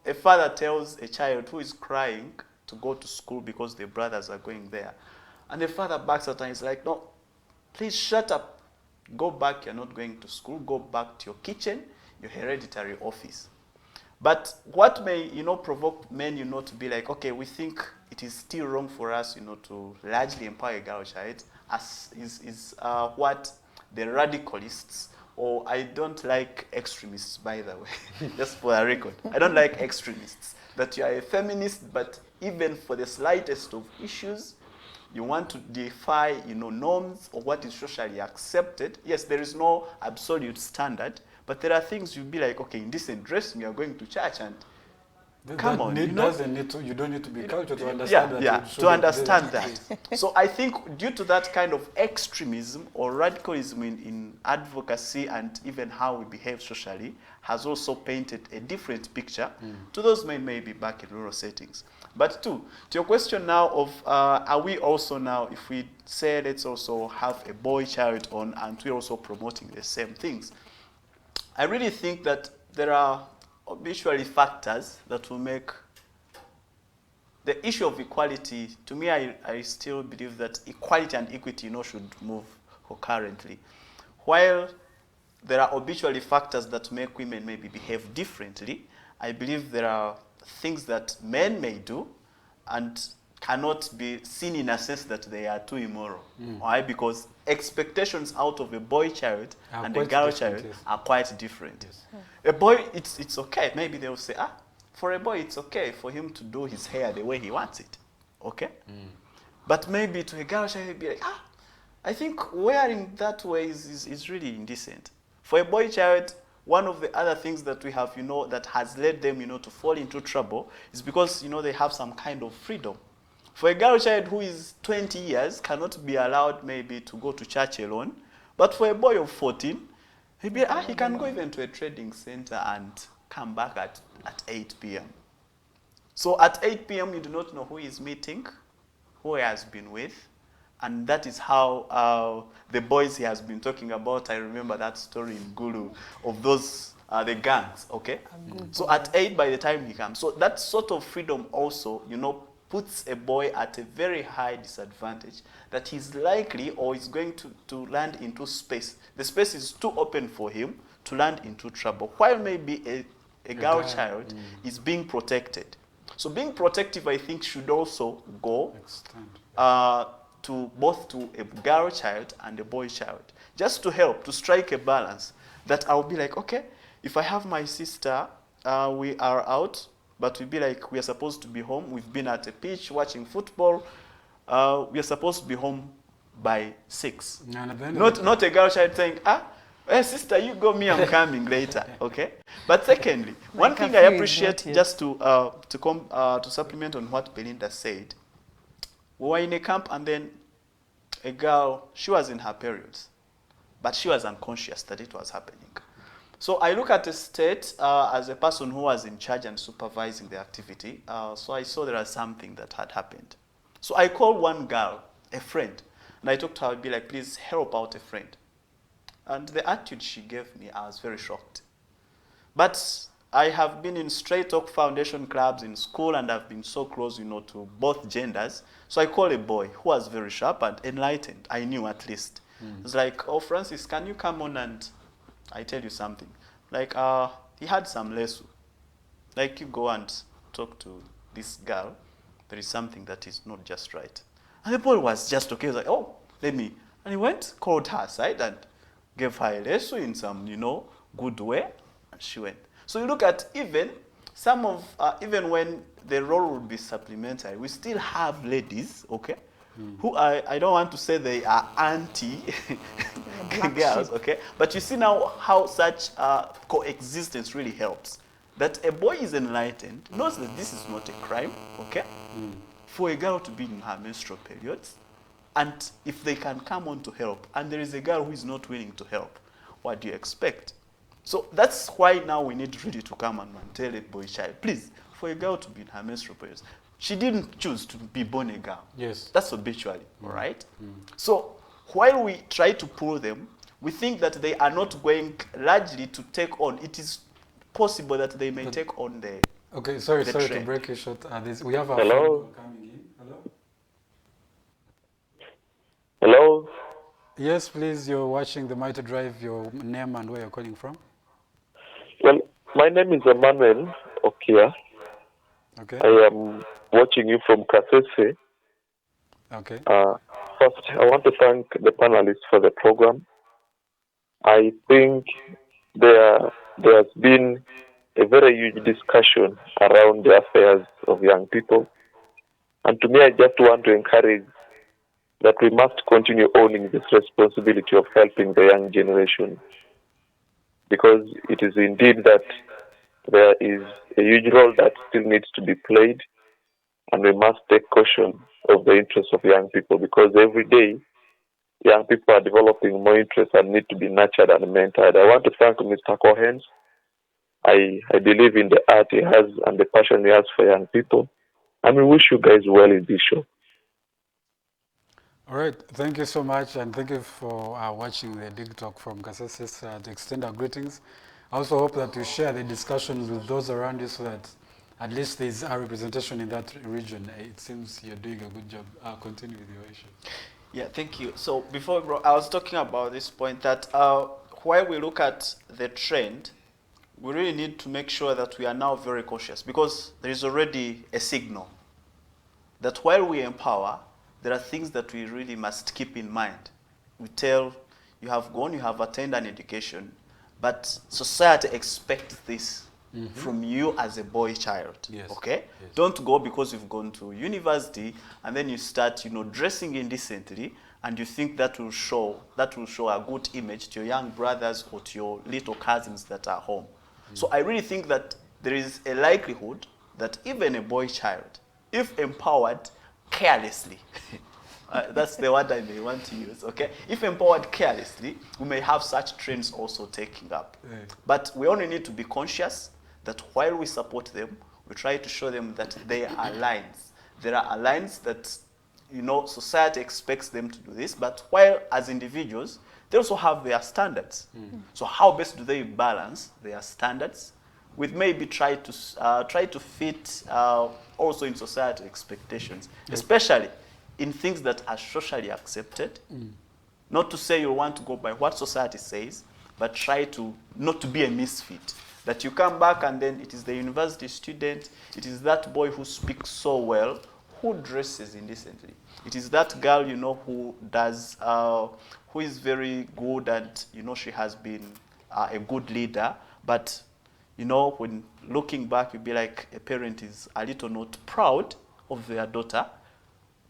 a father tells a child who is crying to go to school because their brothers are going there. And the father backs at her and is like, no, please shut up. Go back, you're not going to school. Go back to your kitchen, your hereditary office. But what may, provoke men, to be like, okay, we think it is still wrong for us, to largely empower a girl child, as is what the radicalists, or I don't like extremists, by the way, just for the record. I don't like extremists. That you are a feminist, but even for the slightest of issues, you want to defy, norms or what is socially accepted. Yes, there is no absolute standard, but there are things you'll be like, okay, in decent dressing, you're going to church, and come on, you don't need to be cultured to understand that. Yeah, to understand that. So I think due to that kind of extremism or radicalism in advocacy and even how we behave socially has also painted a different picture to those men maybe back in rural settings. But to your question now of are we also now, if we say let's also have a boy child on and we're also promoting the same things, I really think that there are obituary factors that will make the issue of equality, to me, I still believe that equality and equity, should move concurrently. While there are obituary factors that make women maybe behave differently, I believe there are things that men may do and cannot be seen in a sense that they are too immoral. Why? Because expectations out of a boy child and a girl child are quite different. Yes. A boy, it's okay. Maybe they'll say, for a boy, it's okay for him to do his hair the way he wants it. Okay? But maybe to a girl child, he'll be like, I think wearing that way is really indecent. For a boy child, one of the other things that we have, that has led them, to fall into trouble is because, they have some kind of freedom. For a girl child who is 20 years, cannot be allowed maybe to go to church alone. But for a boy of 14, he can go even to a trading center and come back at 8 p.m. So at 8 p.m., you do not know who is meeting, who he has been with. And that is how the boys he has been talking about, I remember that story in Gulu of those, the gangs, okay? So at 8 by the time he comes. So that sort of freedom also, puts a boy at a very high disadvantage, that he's likely or is going to land into space. The space is too open for him to land into trouble, while maybe a girl child is being protected. So being protective, I think, should also go to both to a girl child and a boy child, just to help, to strike a balance, that I'll be like, okay, if I have my sister, we are out, but we'll be like, we are supposed to be home. We've been at a pitch watching football. We are supposed to be home by 6. Not a girl child saying, hey, sister, you go, me, I'm coming later, okay? But secondly, one thing I appreciate, just to supplement on what Belinda said, we were in a camp and then a girl, she was in her periods, but she was unconscious that it was happening. So I look at the state as a person who was in charge and supervising the activity. So I saw there was something that had happened. So I called one girl, a friend, and I talked to her, I'd be like, please help out a friend. And the attitude she gave me, I was very shocked. But I have been in Straight Talk Foundation clubs in school, and I've been so close, to both genders. So I called a boy who was very sharp and enlightened. I knew at least. It was like, oh, Francis, can you come on and I tell you something? Like, he had some lesson. Like, you go and talk to this girl. There is something that is not just right. And the boy was just okay. He was like, oh, let me. And he went, called her aside and gave her a lesson in some, good way. And she went. So you look at even even when the role would be supplementary, we still have ladies, okay, who I don't want to say they are anti girls, okay, but you see now how such coexistence really helps. That a boy is enlightened, knows that this is not a crime, okay, for a girl to be in her menstrual periods, and if they can come on to help, and there is a girl who is not willing to help, what do you expect? So that's why now we need really to come and tell a boy child, please, for a girl to be in her menstrual periods, she didn't choose to be born a girl. Yes. That's habitually, all right? So while we try to pull them, we think that they are not going largely to take on. It is possible that they may take on the Okay, sorry trend. to break it short. We have our Hello? phone coming in. Hello? Hello? Yes, please, you're watching the Mighty Drive, your name and where you're calling from. Well, my name is Emmanuel Okia. Okay. I am watching you from Kasese. Okay. First, I want to thank the panelists for the program. I think there has been a very huge discussion around the affairs of young people. And to me, I just want to encourage that we must continue owning this responsibility of helping the young generation. Because it is indeed that there is a huge role that still needs to be played, and we must take caution of the interests of young people, because every day young people are developing more interest and need to be nurtured and mentored. I want to thank Mr. Cohens. I believe in the art he has and the passion he has for young people, and we wish you guys well in this show. All right, thank you so much, and thank you for watching the Digitalk from Kasese. To extend our greetings. I also hope that you share the discussions with those around you so that at least there's a representation in that region. It seems you're doing a good job. Continue with your issue. Yeah, thank you. So before I was talking about this point that while we look at the trend, we really need to make sure that we are now very cautious, because there is already a signal that while we empower, there are things that we really must keep in mind. We tell, you have gone, you have attained an education, but society expects this from you as a boy child. Yes. Okay? Yes. Don't go because you've gone to university and then you start, dressing indecently, and you think that will show a good image to your young brothers or to your little cousins that are home. So I really think that there is a likelihood that even a boy child, if empowered carelessly, that's the word I may want to use, okay? If empowered carelessly, we may have such trends also taking up. But we only need to be conscious that while we support them, we try to show them that there are lines. There are lines that, society expects them to do this, but while as individuals, they also have their standards. So how best do they balance their standards with maybe try to fit also in society expectations, especially in things that are socially accepted. Not to say you want to go by what society says, but try to not to be a misfit. That you come back and then it is the university student, it is that boy who speaks so well, who dresses indecently. It is that girl, you know, who does, who is very good and, you know, she has been a good leader. But, you know, when looking back, you'll be like, a parent is a little not proud of their daughter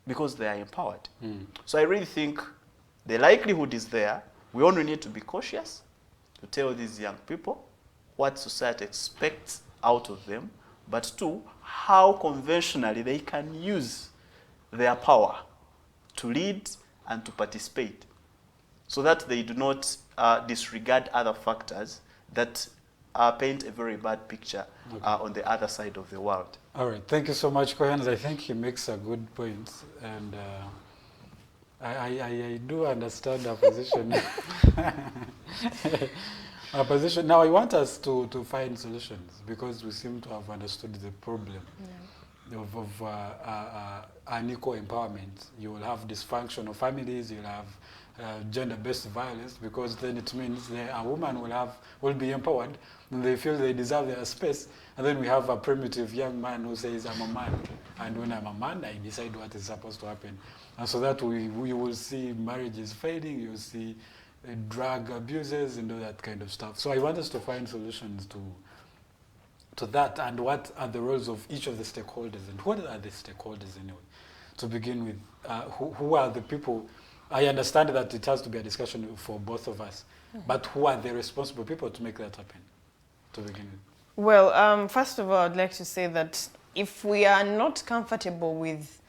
because they are empowered. So I really think the likelihood is there. We only need to be cautious to tell these young people what society expects out of them, but two, how conventionally they can use their power to lead and to participate so that they do not disregard other factors that paint a very bad picture on the other side of the world. All right, thank you so much, Cohens. I think he makes a good point, and I do understand our position. Our position. Now, I want us to find solutions because we seem to have understood the problem of unequal empowerment. You will have dysfunctional families. You'll have gender-based violence, because then it means a woman will be empowered and they feel they deserve their space. And then we have a primitive young man who says, I'm a man, and when I'm a man, I decide what is supposed to happen. And so that we will see marriages fading, you'll see drug abuses and all that kind of stuff. So I want us to find solutions to that, and what are the roles of each of the stakeholders, and what are the stakeholders anyway? To begin with, who are the people? I understand that it has to be a discussion for both of us, but who are the responsible people to make that happen, to begin with? Well, first of all, I'd like to say that if we are not comfortable with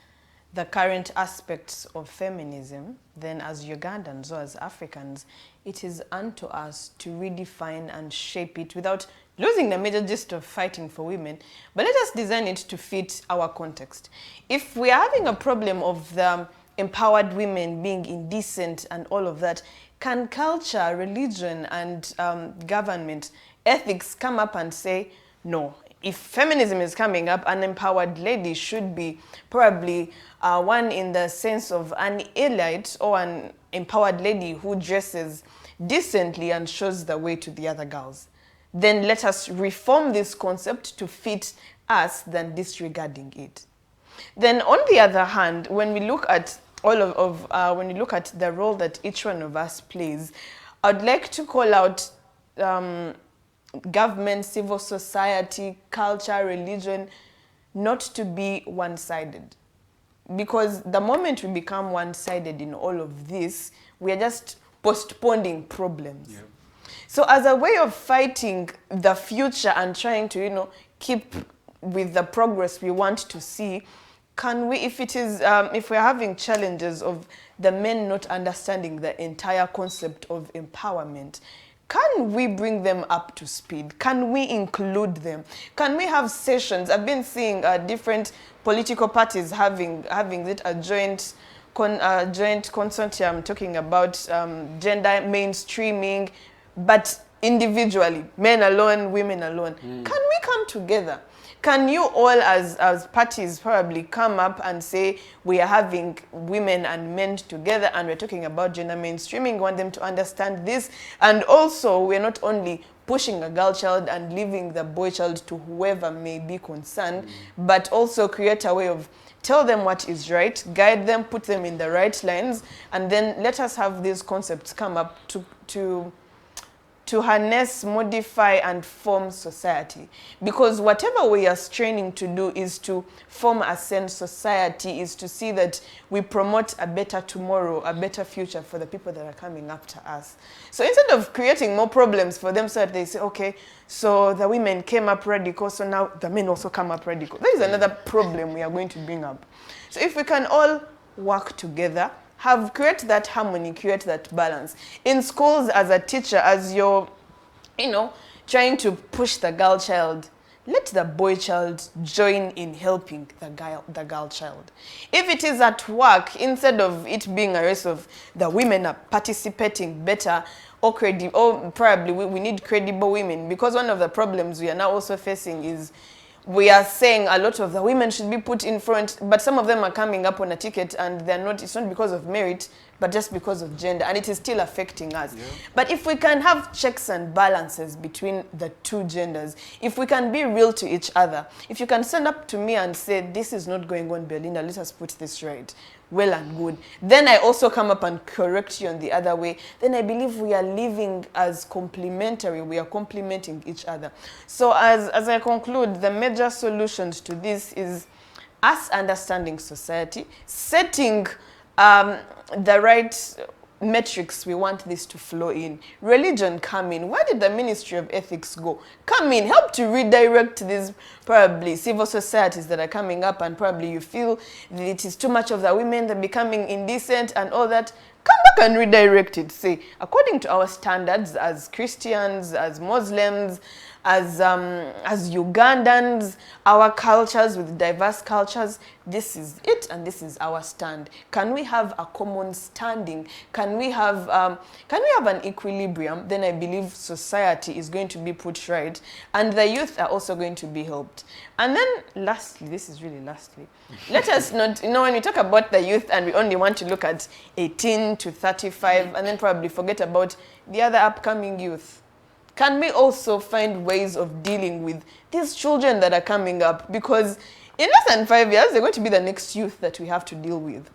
the current aspects of feminism, then as Ugandans or as Africans, it is unto us to redefine and shape it without losing the major gist of fighting for women, but let us design it to fit our context. If we are having a problem of the empowered women being indecent and all of that, can culture, religion, and government ethics come up and say, no, if feminism is coming up, an empowered lady should be probably one in the sense of an elite or an empowered lady who dresses decently and shows the way to the other girls. Then let us reform this concept to fit us than disregarding it. Then on the other hand, when we look at when you look at the role that each one of us plays, I'd like to call out government, civil society, culture, religion, not to be one-sided. Because the moment we become one-sided in all of this, we are just postponing problems. Yeah. So as a way of fighting the future and trying to, keep with the progress we want to see, can we, if we're having challenges of the men not understanding the entire concept of empowerment, can we bring them up to speed? Can we include them? Can we have sessions? I've been seeing different political parties having a joint consortium talking about gender mainstreaming, but individually, men alone, women alone. Can we come together? Can you all as parties probably come up and say we are having women and men together and we're talking about gender mainstreaming, we want them to understand this, and also we're not only pushing a girl child and leaving the boy child to whoever may be concerned, but also create a way of tell them what is right, guide them, put them in the right lines, and then let us have these concepts come up to harness, modify, and form society. Because whatever we are straining to do is to form a sane society, is to see that we promote a better tomorrow, a better future for the people that are coming after us. So instead of creating more problems for them so that they say, okay, so the women came up radical, so now the men also come up radical. That is another problem we are going to bring up. So if we can all work together, create that harmony, create that balance. In schools, as a teacher, as you're, trying to push the girl child, let the boy child join in helping the girl child. If it is at work, instead of it being a race of the women are participating better, or probably we need credible women, because one of the problems we are now also facing is we are saying a lot of the women should be put in front, but some of them are coming up on a ticket and they're not, it's not because of merit, but just because of gender, and it is still affecting us. Yeah. But if we can have checks and balances between the two genders, if we can be real to each other, if you can stand up to me and say, this is not going on, Belinda, let us put this right, well and good. Then I also come up and correct you on the other way. Then I believe we are living as complementary. We are complementing each other. So as I conclude, the major solutions to this is us understanding society, setting the right metrics we want this to flow in. Religion, come in. Where did the Ministry of Ethics go? Come in, help to redirect these probably civil societies that are coming up, and probably you feel that it is too much of the women, they're becoming indecent and all that. Come back and redirect it. Say, according to our standards as Christians, as Muslims, as Ugandans, our cultures with diverse cultures, this is it and this is our stand. Can we have a common standing? Can we have an equilibrium? Then I believe society is going to be put right, and the youth are also going to be helped. And then lastly, this is really lastly, let us not, when we talk about the youth and we only want to look at 18 to 35 and then probably forget about the other upcoming youth. Can we also find ways of dealing with these children that are coming up? Because in less than 5 years, they're going to be the next youth that we have to deal with.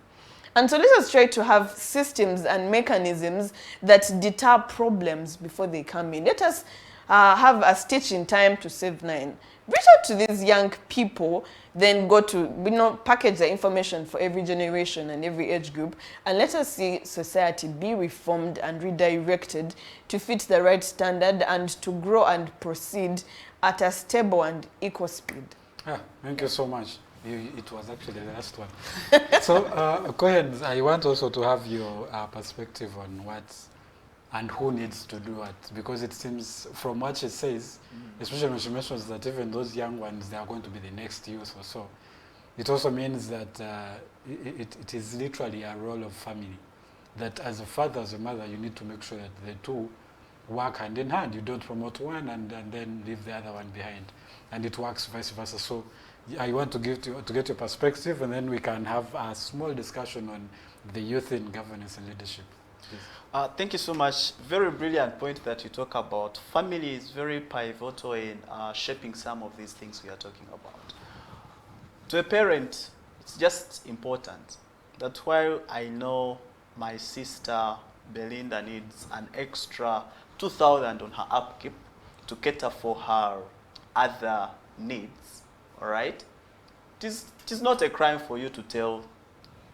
And so let us try to have systems and mechanisms that deter problems before they come in. Let us have a stitch in time to save 9. Reach out to these young people, then go to, package the information for every generation and every age group, and let us see society be reformed and redirected to fit the right standard and to grow and proceed at a stable and equal speed. Yeah, thank you so much. It was actually the last one. So, Cohens, I want also to have your perspective on what and who needs to do what, because it seems from what she says, especially when she mentions that even those young ones, they are going to be the next youth or so, it also means that it is literally a role of family, that as a father, as a mother, you need to make sure that the two work hand in hand. You don't promote one and then leave the other one behind, and it works vice versa. So I want to get your perspective, and then we can have a small discussion on the youth in governance and leadership. Thank you so much. Very brilliant point that you talk about. Family is very pivotal in shaping some of these things we are talking about. To a parent, it's just important that while I know my sister Belinda needs an extra 2,000 on her upkeep to cater for her other needs, all right? It is not a crime for you to tell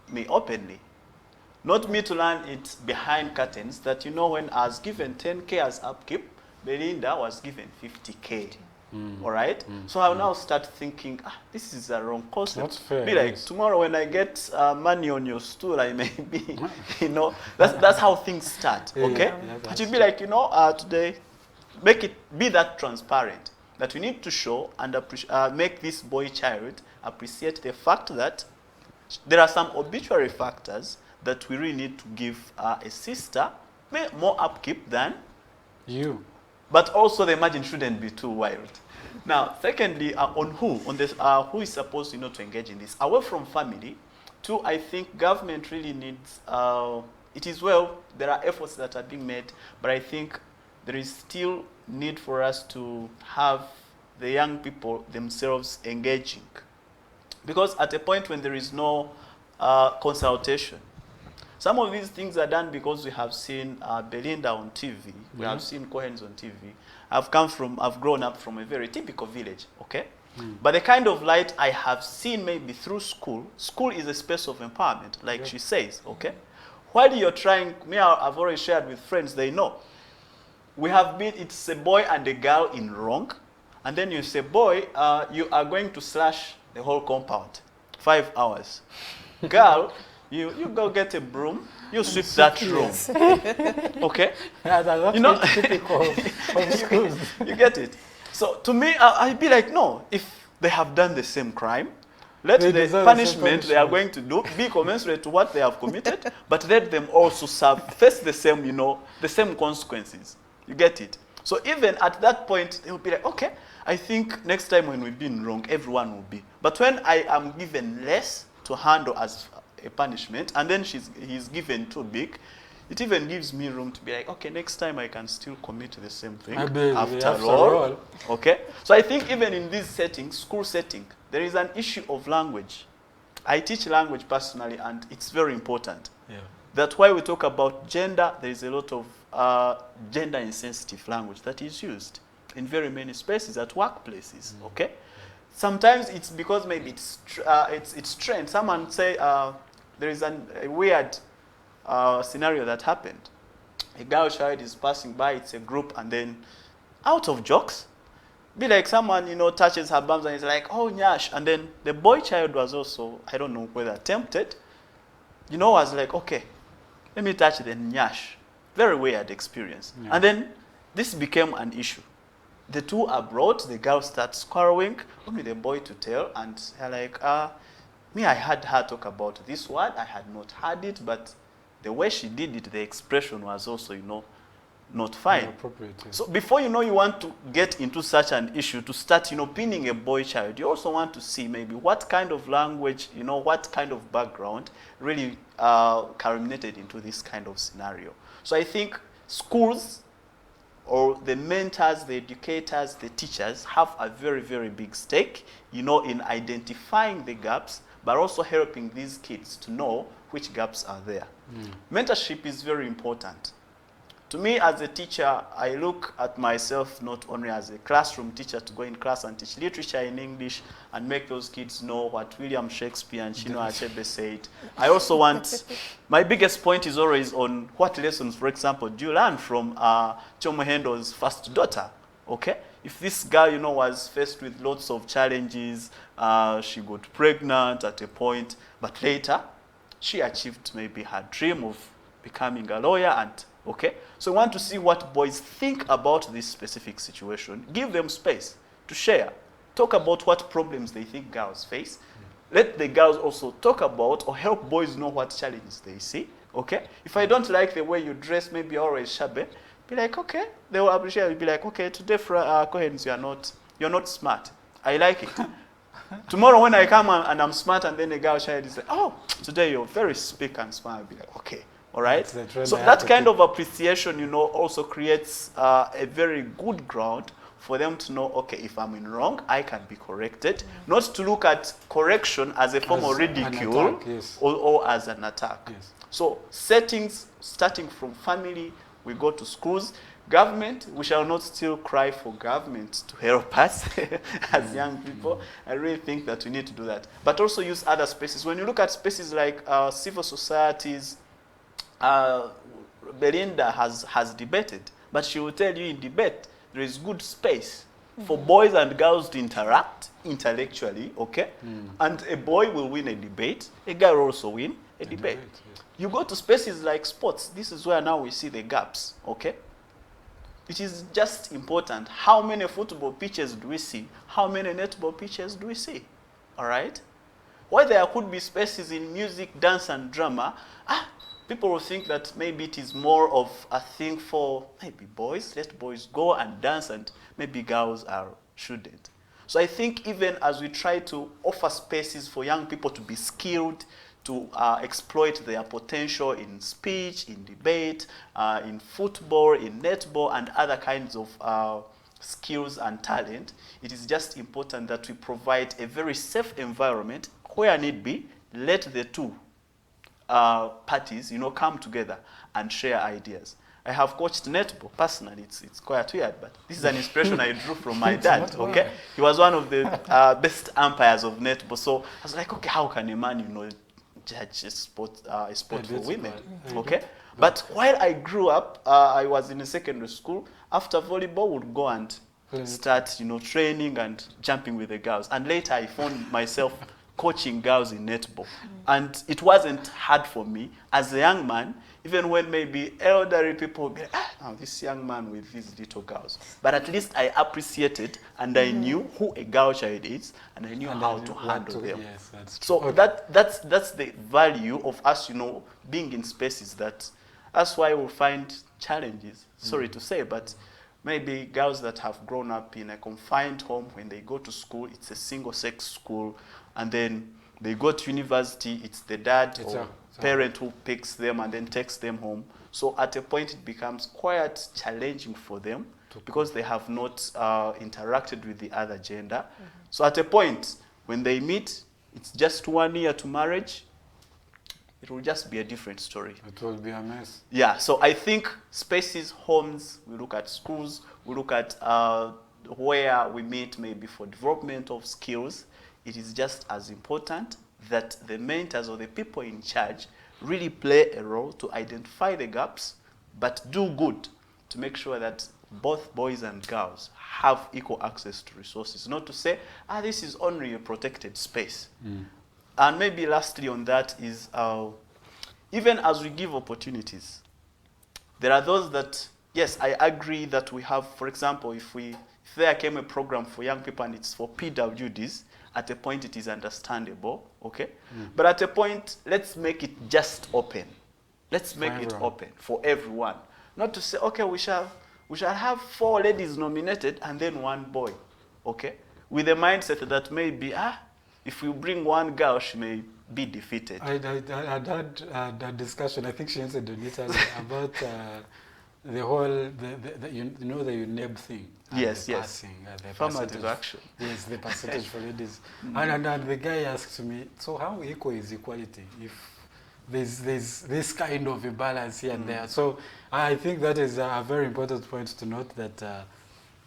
me openly. Not me to learn it behind curtains that, when I was given 10K as upkeep, Belinda was given 50K. All right? So I'll now start thinking, this is a wrong concept. That's fair. Be like, tomorrow when I get money on your stool, I may be, that's how things start, okay? Yeah, but you'd be like, today, be that transparent, that we need to show and make this boy child appreciate the fact that there are some obituary factors that we really need to give a sister more upkeep than you. But also the margin shouldn't be too wild. Now, secondly, on who is supposed to engage in this? Away from family, two, I think government really needs, it is there are efforts that are being made, but I think there is still need for us to have the young people themselves engaging. Because at a point when there is no consultation, some of these things are done because we have seen Belinda on TV, we have seen Cohens on TV. I've grown up from a very typical village, okay? But the kind of light I have seen maybe through school is a space of empowerment, like she says, okay? While you're trying, I've already shared with friends, they know. It's a boy and a girl in wrong, and then you say, boy, you are going to slash the whole compound, 5 hours. Girl, you go get a broom, you sweep that room. Okay? Yeah, that's typical of schools. You get it? So to me, I'd be like, no, if they have done the same crime, Let They the deserve the same punishment they are punishment. going to do be commensurate to what they have committed, but let them also face the same, the same consequences. You get it? So even at that point, they will be like, okay, I think next time when we've been wrong, everyone will be. But when I am given less to handle as a punishment, and then he's given too big, it even gives me room to be like, okay, next time I can still commit the same thing after all. Okay? So I think even in this setting, school setting, there is an issue of language. I teach language personally, and it's very important. Yeah. That's why we talk about gender. There is a lot of gender-insensitive language that is used in very many spaces at workplaces. Okay? Sometimes it's because maybe it's trend. Someone say there is a weird scenario that happened. A girl child is passing by, it's a group, and then out of jokes, be like someone, touches her bums and is like, oh, nyash. And then the boy child was also, I don't know whether tempted, was like, okay, let me touch the nyash. Very weird experience. Yeah. And then this became an issue. The two are brought, the girl starts quarreling, only the boy to tell, and they're like, me, I had her talk about this word, I had not heard it, but the way she did it, the expression was also, not fine. Appropriate, yeah. So before you want to get into such an issue, to start, pinning a boy child, you also want to see maybe what kind of language, what kind of background really culminated into this kind of scenario. So I think schools or the mentors, the educators, the teachers have a very, very big stake, in identifying the gaps, but also helping these kids to know which gaps are there. Mentorship is very important. To me, as a teacher, I look at myself not only as a classroom teacher to go in class and teach literature in English and make those kids know what William Shakespeare and Chinua Achebe said. I also want, my biggest point is always on what lessons, for example, do you learn from Chomo Hendo's first daughter, okay? If this girl, was faced with lots of challenges, she got pregnant at a point, but later she achieved maybe her dream of becoming a lawyer and okay? So we want to see what boys think about this specific situation. Give them space to share. Talk about what problems they think girls face. Let the girls also talk about or help boys know what challenges they see, okay? If I don't like the way you dress, maybe always shabby, be like, okay. They will appreciate it. Be like, okay, today, Cohens, you're not smart. I like it. Tomorrow when I come and I'm smart and then a girl child is like, oh, today you're very spick and smart. I'll be like, okay. All right. So that kind of appreciation, also creates a very good ground for them to know, okay, if I'm in wrong, I can be corrected. Not to look at correction as a form of ridicule attack, yes. or as an attack. Yes. So settings, starting from family, we go to schools. Government, we shall not still cry for government to help us as young people. I really think that we need to do that. But also use other spaces. When you look at spaces like civil societies, Belinda has debated, but she will tell you in debate there is good space for boys and girls to interact intellectually, okay? And a boy will win a debate, a girl will also win a debate. Yes. You go to spaces like sports, this is where now we see the gaps, okay? It is just important. How many football pitches do we see? How many netball pitches do we see? All right? Why there could be spaces in music, dance, and drama, people will think that maybe it is more of a thing for maybe boys. Let boys go and dance, and maybe girls shouldn't. So I think even as we try to offer spaces for young people to be skilled, to exploit their potential in speech, in debate, in football, in netball, and other kinds of skills and talent, it is just important that we provide a very safe environment where need be, let the two parties, come together and share ideas. I have coached netball personally. It's quite weird, but this is an inspiration I drew from my dad. Okay, he was one of the best umpires of netball. So I was like, okay, how can a man, judge a sport for women? Okay, but while I grew up, I was in a secondary school. After volleyball, would go and start, training and jumping with the girls. And later, I found myself coaching girls in netball. And it wasn't hard for me as a young man, even when maybe elderly people would be like, now this young man with these little girls. But at least I appreciated and I knew who a girl child is and I knew how to handle them. Yes, that's true. So that's the value of us, being in spaces that's why we'll find challenges. Sorry to say, but maybe girls that have grown up in a confined home, when they go to school, it's a single-sex school, and then they go to university, it's the dad or parent who picks them and then takes them home. So at a point, it becomes quite challenging for them because they have not interacted with the other gender. So at a point, when they meet, it's just 1 year to marriage, it will just be a different story. It will be a mess. Yeah, so I think spaces, homes, we look at schools, we look at where we meet maybe for development of skills. It is just as important that the mentors or the people in charge really play a role to identify the gaps, but do good to make sure that both boys and girls have equal access to resources. Not to say, this is only a protected space. And maybe lastly on that is, even as we give opportunities, there are those that, yes, I agree that we have, for example, if there came a program for young people and it's for PWDs, at a point it is understandable, okay? But at a point, let's make it just open. Let's make it open for everyone. Not to say, okay, we shall have 4 ladies nominated and then 1 boy, okay? With the mindset that maybe, if you bring 1 girl, she may be defeated. I had that discussion, I think she answered on it about the whole, the UNEB thing. Yes, the yes. Passing, the Affirmative action. Yes, the percentage for ladies. And the guy asked me, so how equal is equality if there's this kind of a balance here and there? So I think that is a very important point to note, that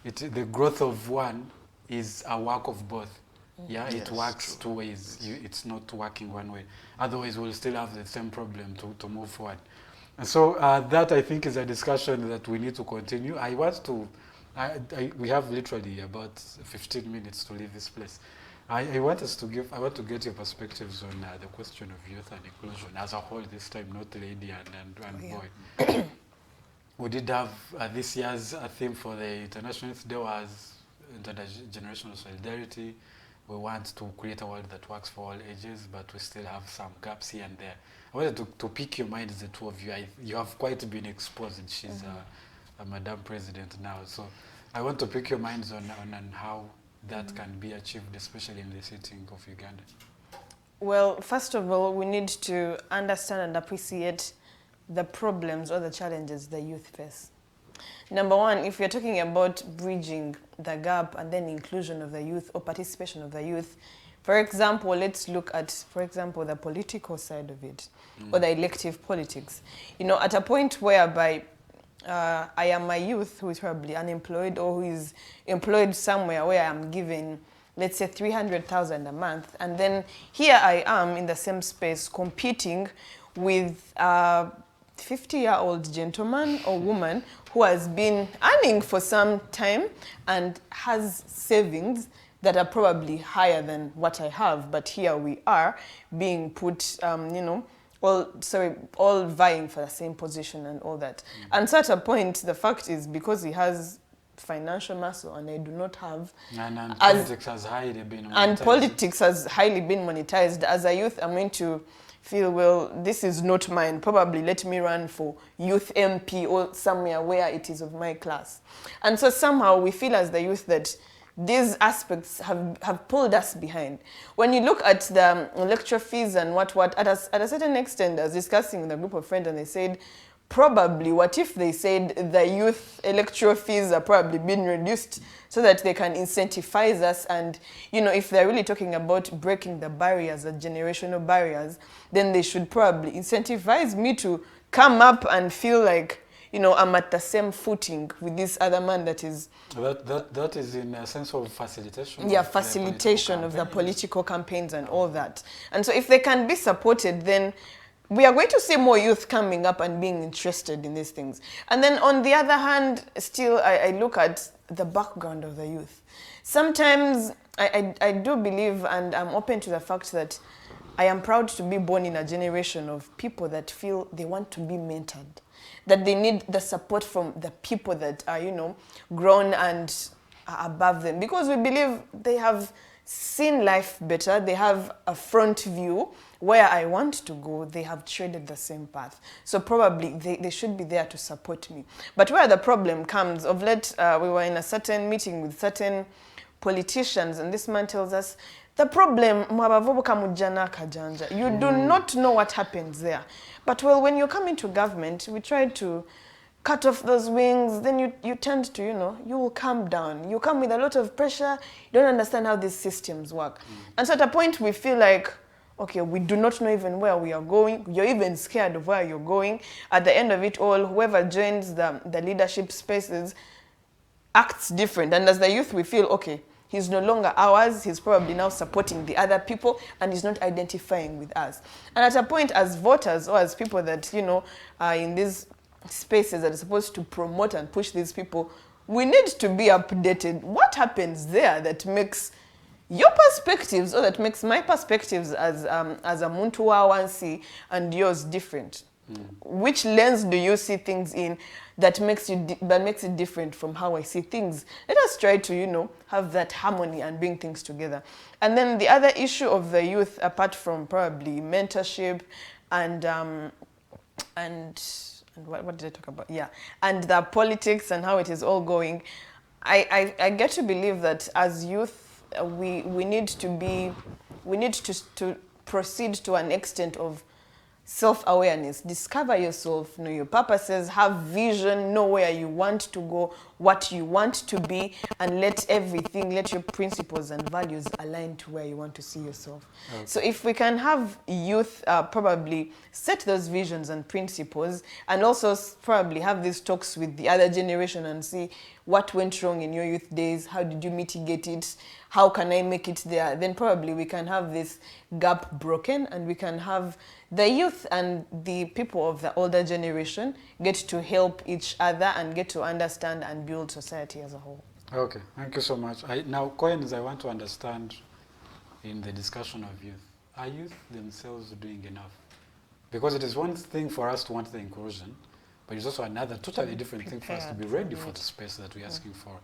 the growth of one is a work of both. Yeah, it works 2 ways. It's not working 1 way. Otherwise, we'll still have the same problem to move forward. And so that, I think, is a discussion that we need to continue. We have literally about 15 minutes to leave this place. I want to get your perspectives on the question of youth and inclusion as a whole this time, not lady and boy. We did have this year's theme for the International Youth Day was intergenerational solidarity. We want to create a world that works for all ages, but we still have some gaps here and there. I wanted to pick your minds, the two of you. You have quite been exposed. She's a Madam President now. So I want to pick your minds on how that can be achieved, especially in the setting of Uganda. Well, first of all, we need to understand and appreciate the problems or the challenges the youth face. Number one, if you're talking about bridging the gap and then inclusion of the youth or participation of the youth, for example, let's look at, the political side of it, or the elective politics. At a point whereby I am a youth who is probably unemployed or who is employed somewhere where I'm given, let's say, 300,000 a month, and then here I am in the same space competing with a 50-year-old gentleman or woman who has been earning for some time and has savings that are probably higher than what I have, but here we are being put, all vying for the same position and all that. And so at a point, the fact is, because he has financial muscle and I do not have, and politics has highly been monetized. And politics has highly been monetized. As a youth, I'm going to feel, well, this is not mine. Probably let me run for youth MP or somewhere where it is of my class. And so somehow we feel as the youth that these aspects have pulled us behind. When you look at the lecture fees and what at a certain extent, I was discussing with a group of friends and they said, probably, what if they said the youth electoral fees are probably being reduced so that they can incentivize us, and, if they're really talking about breaking the barriers, the generational barriers, then they should probably incentivize me to come up and feel like, I'm at the same footing with this other man that is... That is in a sense of facilitation. Yeah, facilitation of the political campaigns and all that. And so if they can be supported, then we are going to see more youth coming up and being interested in these things. And then on the other hand, still I look at the background of the youth. Sometimes I do believe, and I'm open to the fact that I am proud to be born in a generation of people that feel they want to be mentored, that they need the support from the people that are, you know, grown and are above them, because we believe they have seen life better, they have a front view. Where I want to go, they have treaded the same path. So probably they should be there to support me. But where the problem comes, of late we were in a certain meeting with certain politicians, and this man tells us, the problem, you do not know what happens there. But well, when you come into government, we try to cut off those wings, then you tend to, you know, you will calm down. You come with a lot of pressure, you don't understand how these systems work. And so at a point we feel like, okay, we do not know even where we are going. You're even scared of where you're going. At the end of it all, whoever joins the leadership spaces acts different. And as the youth, we feel, okay, he's no longer ours. He's probably now supporting the other people, and he's not identifying with us. And at a point, as voters or as people that, you know, are in these spaces that are supposed to promote and push these people, we need to be updated. What happens there that makes your perspectives, or that makes my perspectives as a muntu wawansi and yours different? Which lens do you see things in that makes it different from how I see things? Let us try to, you know, have that harmony and bring things together. And then the other issue of the youth, apart from probably mentorship and what did I talk about? Yeah, and the politics and how it is all going. I get to believe that as youth, we need to proceed to an extent of self-awareness. Discover yourself, know your purposes, have vision, know where you want to go, what you want to be, and let your principles and values align to where you want to see yourself. Okay. So if we can have youth probably set those visions and principles, and also probably have these talks with the other generation and see what went wrong in your youth days, how did you mitigate it, how can I make it there, then probably we can have this gap broken, and we can have the youth and the people of the older generation get to help each other and get to understand and build society as a whole. Okay, thank you so much. Now, Cohens, I want to understand in the discussion of youth, are youth themselves doing enough? Because it is one thing for us to want the inclusion, but it's also another totally different thing for us to be ready for the space that we're asking for.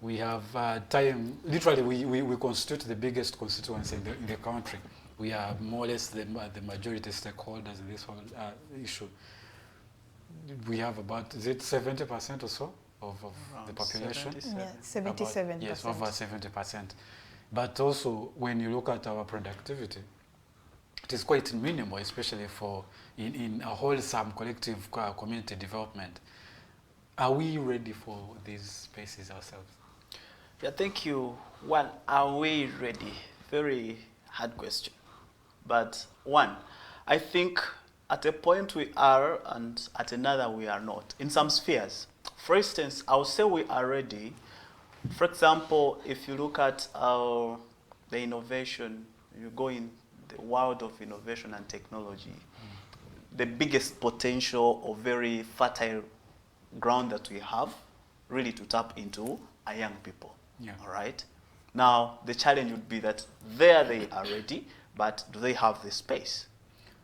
We have time, literally we constitute the biggest constituency in the country. We are more or less the majority stakeholders in this whole issue. We have about, is it 70% or so of the population? 77%. Yes, over 70%. But also, when you look at our productivity, it is quite minimal, especially for in a wholesome collective community development. Are we ready for these spaces ourselves? Yeah, thank you. One, are we ready? Very hard question. But one, I think at a point we are, and at another we are not, in some spheres. For instance, I would say we are ready. For example, if you look at the innovation, you go in the world of innovation and technology, the biggest potential or very fertile ground that we have really to tap into are young people. Yeah. All right. Now, the challenge would be that there they are ready, but do they have the space?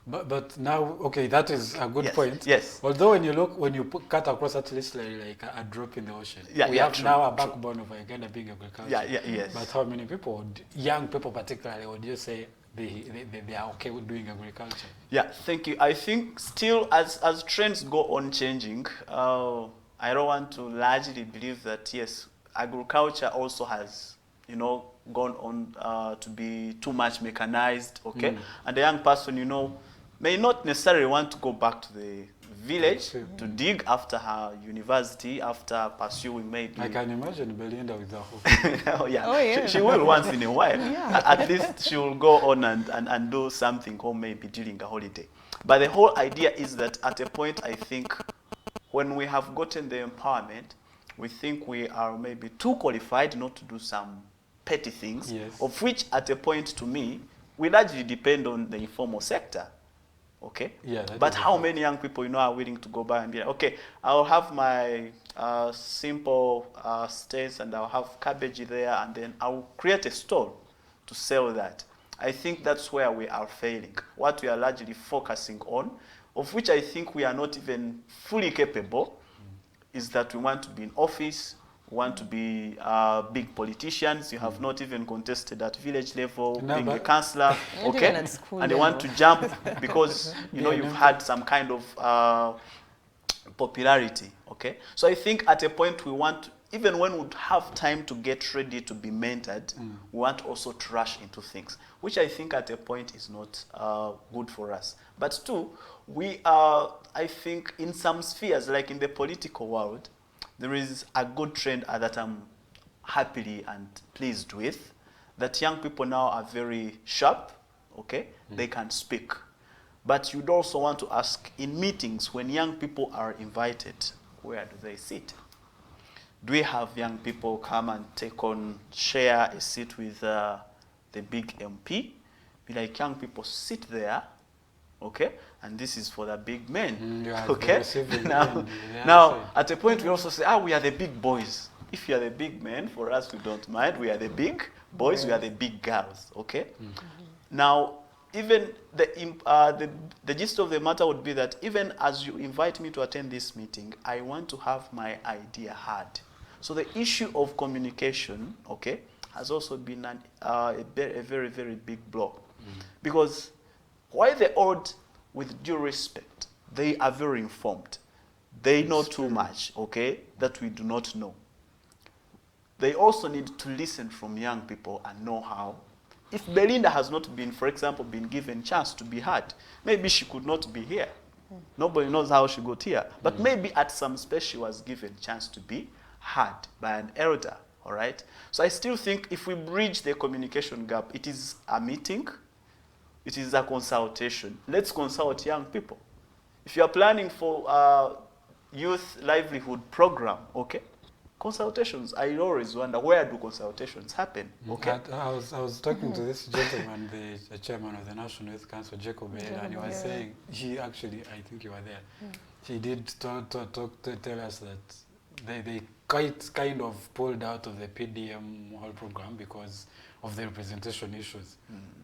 But now, okay, that is a good point. Yes. Although when you cut across at least like a drop in the ocean, we have now a backbone of Uganda being agriculture. Yes. But how many people, young people particularly, would you say they are okay with doing agriculture? Yeah, thank you. I think still as trends go on changing, I don't want to largely believe that, yes, agriculture also has, you know, gone on to be too much mechanized, okay? And the young person, you know, may not necessarily want to go back to the village to dig after her university, after pursuing maybe... I can imagine Belinda with her whole... She will once in a while. At least she will go on and do something, or maybe during a holiday. But the whole idea is that at a point, I think, when we have gotten the empowerment, we think we are maybe too qualified not to do some petty things, of which at a point, to me, we largely depend on the informal sector. okay? Yeah, that but is how many young people are willing to go by and be like, okay, I'll have my simple steaks and I'll have cabbage there, and then I'll create a stall to sell that. I think that's where we are failing. What we are largely focusing on, of which I think we are not even fully capable, is that we want to be in office, we want to be big politicians. You have not even contested at village level, being a councillor, okay? And they want to jump because you've had some kind of popularity, okay? So I think at a point we want, even when we have time to get ready to be mentored, we want also to rush into things, which I think at a point is not good for us. But two, we are, I think, in some spheres, like in the political world, there is a good trend that I'm happily and pleased with, that young people now are very sharp, okay? They can speak. But you'd also want to ask, in meetings, when young people are invited, where do they sit? Do we have young people come and share a seat with the big MP? Be like, young people, sit there, okay? And this is for the big men, okay? Now, at a point, we also say, we are the big boys. If you are the big men, for us, we don't mind. We are the big boys, we are the big girls, okay? Now, even the gist of the matter would be that even as you invite me to attend this meeting, I want to have my idea heard. So the issue of communication, okay, has also been a very, very big blow. Because while the old, with due respect, they are very informed. They know too much, okay, that we do not know. They also need to listen from young people and know how. If Belinda has not been, for example, been given chance to be heard, maybe she could not be here. Nobody knows how she got here. But maybe at some space she was given chance to be heard by an elder, all right? So I still think if we bridge the communication gap, it is a meeting, it is a consultation. Let's consult young people. If you are planning for youth livelihood program, okay, consultations, I always wonder, where do consultations happen? Okay. I was talking to this gentleman, the chairman of the National Youth Council, Jacob, and he was saying, he actually, I think you were there, he did tell us that they kind of pulled out of the PDM whole program because of the representation issues.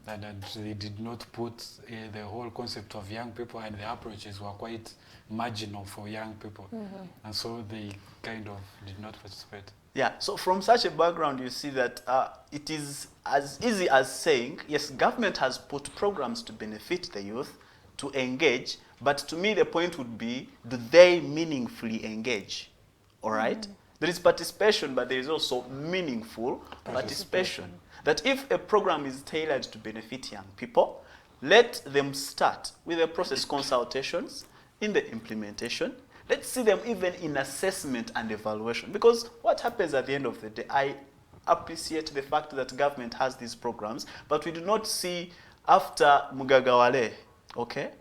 And they did not put the whole concept of young people, and the approaches were quite marginal for young people. And so they kind of did not participate. Yeah, so from such a background, you see that it is as easy as saying, yes, government has put programs to benefit the youth, to engage, but to me the point would be, do they meaningfully engage? All right? There is participation, but there is also meaningful participation. That if a program is tailored to benefit young people, let them start with the process consultations, in the implementation. Let's see them even in assessment and evaluation. Because what happens at the end of the day, I appreciate the fact that government has these programs, but we do not see after Mugagawale, okay?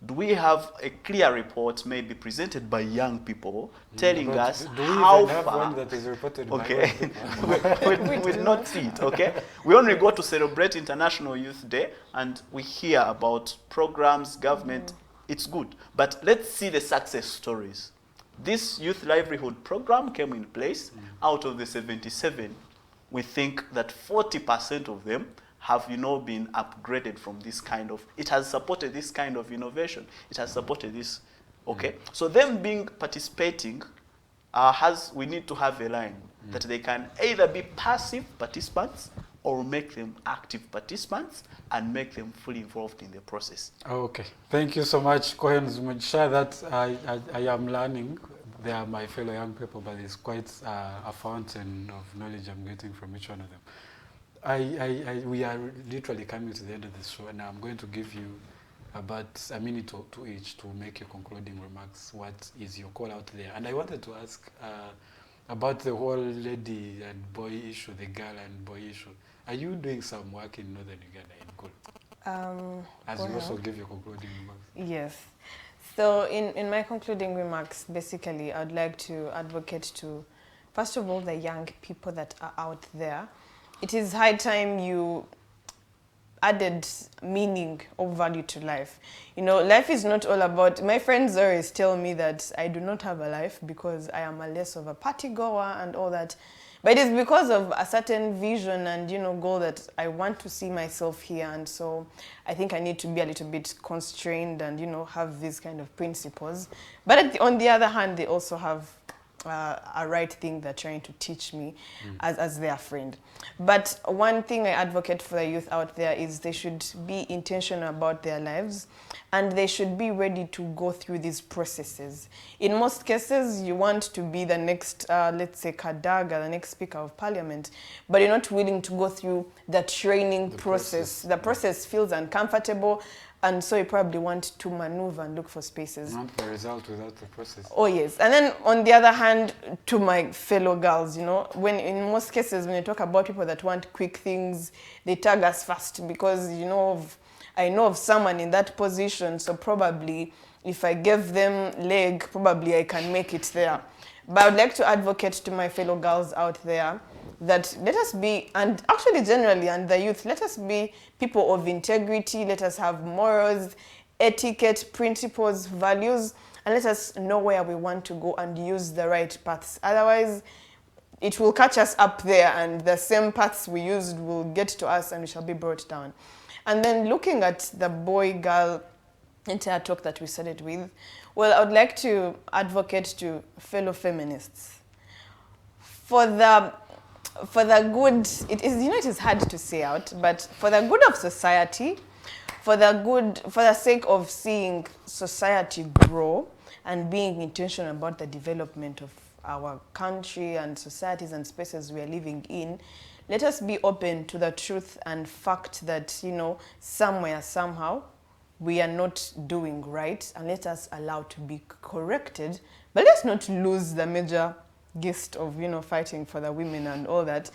Do we have a clear report maybe presented by young people telling us how far? One that is reported okay. we did not see it, okay? We only go to celebrate International Youth Day and we hear about programs, government, it's good. But let's see the success stories. This youth livelihood program came in place. Out of the 77, we think that 40% of them have, been upgraded from this kind of, it has supported this kind of innovation. It has supported this, okay? So them participating, we need to have a line that they can either be passive participants or make them active participants and make them fully involved in the process. Okay, thank you so much, Cohens, Mugisha. That I am learning. They are my fellow young people, but it's quite a fountain of knowledge I'm getting from each one of them. We are literally coming to the end of this show, and I'm going to give you about a minute to each to make your concluding remarks. What is your call out there? And I wanted to ask about the whole lady and boy issue, the girl and boy issue. Are you doing some work in Northern Uganda in Gulu? As you also give your concluding remarks. Yes. So in my concluding remarks, basically, I'd like to advocate to, first of all, the young people that are out there. It is high time you added meaning or value to life. You know, life is not all about, my friends always tell me that I do not have a life because I am a less of a party goer and all that. But it is because of a certain vision and, you know, goal that I want to see myself here. And so I think I need to be a little bit constrained and, you know, have these kind of principles. But on the other hand, they also have a right thing they're trying to teach me as their friend. But one thing I advocate for the youth out there is they should be intentional about their lives and they should be ready to go through these processes. In most cases, you want to be the next, let's say, Kadaga, the next Speaker of Parliament, but you're not willing to go through the training process. The process feels uncomfortable, and so you probably want to maneuver and look for spaces. Not the result without the process. Oh yes, and then on the other hand, to my fellow girls, you know, when in most cases when you talk about people that want quick things, they tag us first because, you know, I know of someone in that position, so probably if I give them leg, probably I can make it there. But I would like to advocate to my fellow girls out there that let us be, and actually generally, and the youth, let us be people of integrity, let us have morals, etiquette, principles, values, and let us know where we want to go and use the right paths. Otherwise, it will catch us up there and the same paths we used will get to us and we shall be brought down. And then looking at the boy-girl entire talk that we started with, well, I would like to advocate to fellow feminists for the good, it is hard to say out, but for the good of society, for the sake of seeing society grow and being intentional about the development of our country and societies and spaces we are living in, let us be open to the truth and fact that, you know, somewhere, somehow, we are not doing right, and let us allow to be corrected, but let's not lose the major gist of, you know, fighting for the women and all that.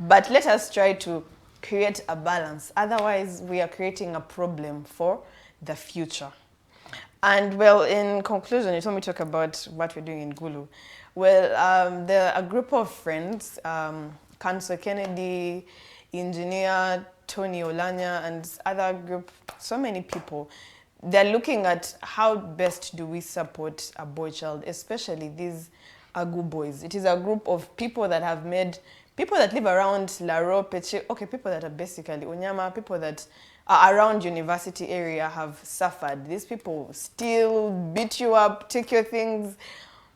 But let us try to create a balance. Otherwise, we are creating a problem for the future. And well, in conclusion, you told me to talk about what we're doing in Gulu. Well, there are a group of friends, Councillor Kennedy, Engineer Tony Olanya, and other group, so many people. They're looking at how best do we support a boy child, especially these Agu boys. It is a group of people that have made, people that live around Laro, Peche, okay, people that are basically Unyama, people that are around university area have suffered. These people steal, beat you up, take your things,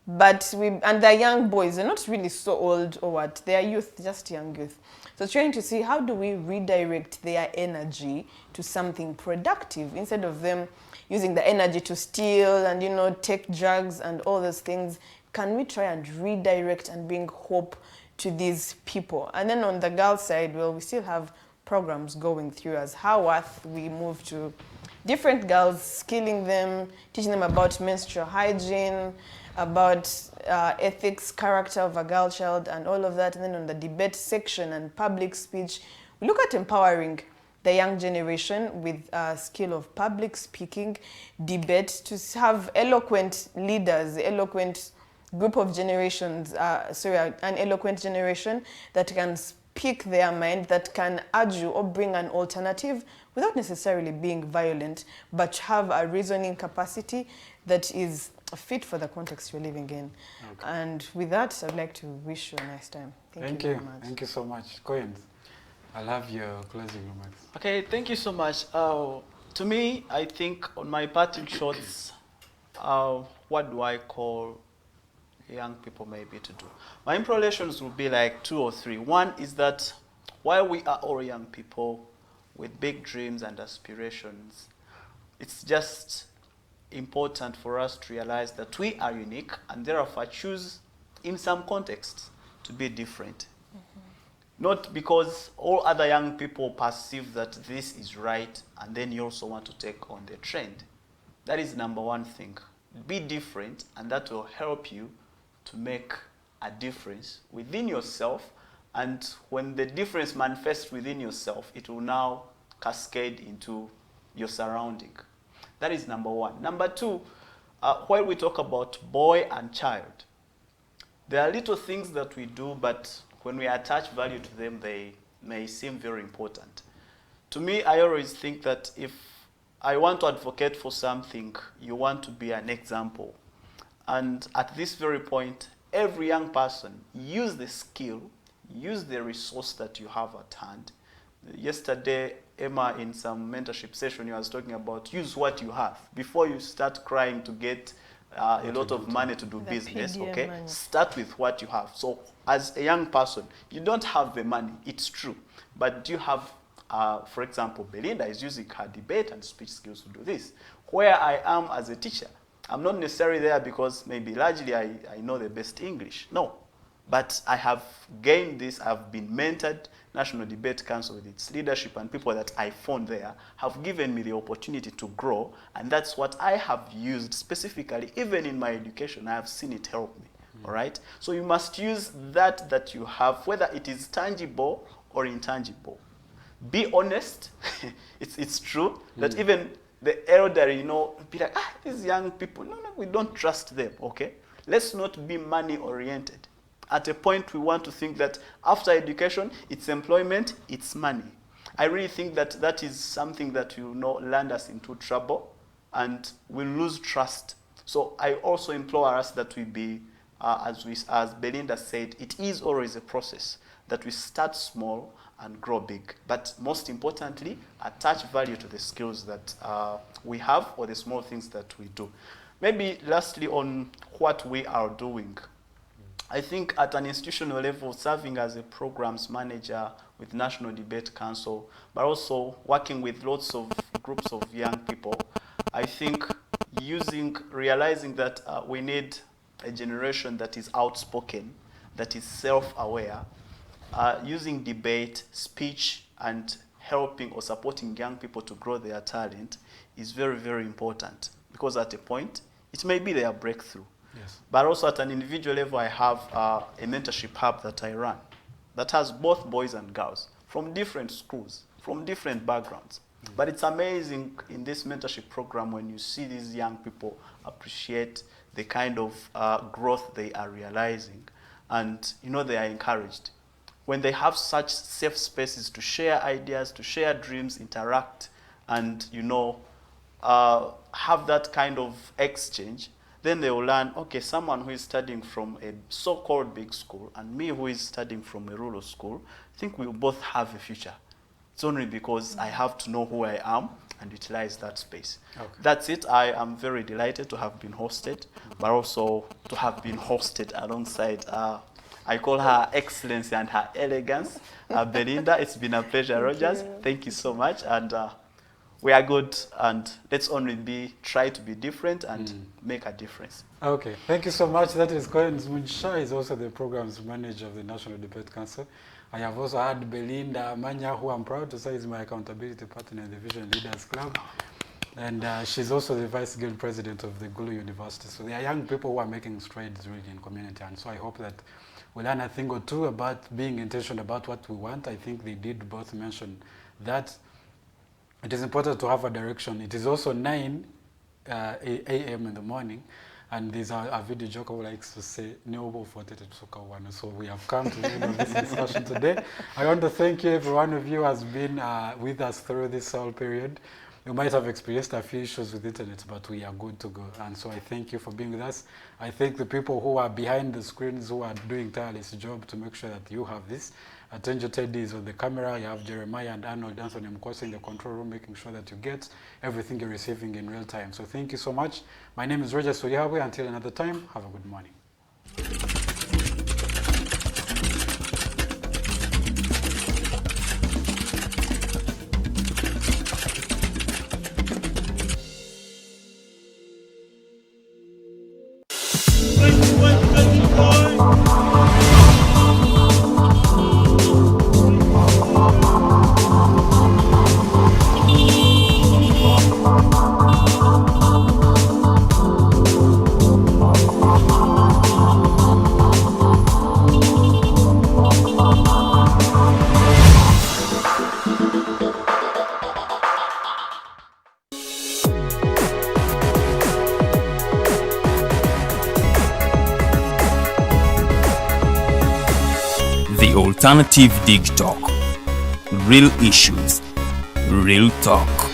and they're young boys, they're not really so old or what, they're youth, just young youth. So trying to see how do we redirect their energy to something productive instead of them using the energy to steal and, you know, take drugs and all those things. Can we try and redirect and bring hope to these people? And then on the girl side, well, we still have programs going through as how we move to different girls, skilling them, teaching them about menstrual hygiene, about ethics, character of a girl child, and all of that. And then on the debate section and public speech, we look at empowering the young generation with a skill of public speaking, debate, to have eloquent leaders, eloquent group of generations, an eloquent generation that can speak their mind, that can argue or bring an alternative without necessarily being violent, but have a reasoning capacity that is fit for the context you're living in. Okay. And with that, I'd like to wish you a nice time. Thank you very much. Thank you so much. Cohens, I'll have your closing remarks. Okay, thank you so much. To me, I think on my parting shots, what do I call young people maybe to do? My impressions will be like 2 or 3. One is that while we are all young people with big dreams and aspirations, it's just important for us to realize that we are unique and therefore choose in some contexts to be different. Not because all other young people perceive that this is right and then you also want to take on the trend. That is number one thing. Be different, and that will help you to make a difference within yourself, and when the difference manifests within yourself, it will now cascade into your surrounding. That is number one. Number two, while we talk about boy and child, there are little things that we do, but when we attach value to them, they may seem very important. To me, I always think that if I want to advocate for something, you want to be an example. And at this very point, every young person, use the skill, use the resource that you have at hand. Yesterday, Emma, in some mentorship session, you was talking about use what you have. Before you start crying to get a lot of money to do business, okay? Money. Start with what you have. So as a young person, you don't have the money, it's true. But do you have, for example, Belinda is using her debate and speech skills to do this. Where I am as a teacher, I'm not necessarily there because maybe largely I know the best English. No. But I have gained this, I've been mentored. National Debate Council with its leadership and people that I found there have given me the opportunity to grow, and that's what I have used specifically, even in my education. I have seen it help me, all right? So you must use that you have, whether it is tangible or intangible. Be honest. It's true that even the elderly, you know, be like, these young people, no, we don't trust them, okay? Let's not be money-oriented. At a point, we want to think that after education, it's employment, it's money. I really think that that is something that will land us into trouble and we'll lose trust. So I also implore us that we be, as Belinda said, it is always a process, that we start small and grow big. But most importantly, attach value to the skills that we have or the small things that we do. Maybe lastly on what we are doing. I think at an institutional level, serving as a programs manager with National Debate Council, but also working with lots of groups of young people, I think realizing that we need a generation that is outspoken, that is self-aware, using debate, speech, and helping or supporting young people to grow their talent is very, very important. Because at a point, it may be their breakthrough. Yes. But also at an individual level, I have a mentorship hub that I run that has both boys and girls from different schools, from different backgrounds. But it's amazing in this mentorship program when you see these young people appreciate the kind of growth they are realizing, and they are encouraged. When they have such safe spaces to share ideas, to share dreams, interact, and have that kind of exchange, then they will learn, okay, someone who is studying from a so-called big school and me who is studying from a rural school, I think we will both have a future. It's only because I have to know who I am and utilize that space. Okay. That's it. I am very delighted to have been hosted, but also to have been hosted alongside, I call her Excellency and her elegance, Belinda. It's been a pleasure, Rogers. Thank you so much. And we are good, and let's only try to be different and make a difference. Okay, thank you so much. That is Cohens. Mugisha is also the programs manager of the National Debate Council. I have also had Belinda, Amanya, who I'm proud to say is my accountability partner in the Vision Leaders Club. And she's also the vice guild president of the Gulu University. So they are young people who are making strides really in community. And so I hope that we learn a thing or two about being intentional about what we want. I think they did both mention that. It is important to have a direction. It is also 9 a.m. in the morning, and there's a video joker who likes to say, so we have come to the end of this discussion today. I want to thank you, every one of you has been with us through this whole period. You might have experienced a few issues with the internet, but we are good to go. And so I thank you for being with us. I thank the people who are behind the screens who are doing tireless job to make sure that you have this. Attention Teddy is on the camera. You have Jeremiah and Arnold Anthony Mkwasi in the control room, making sure that you get everything you're receiving in real time. So thank you so much. My name is Roger Surihawe. Until another time, have a good morning. The Alternative Digitalk. Real issues, Real talk.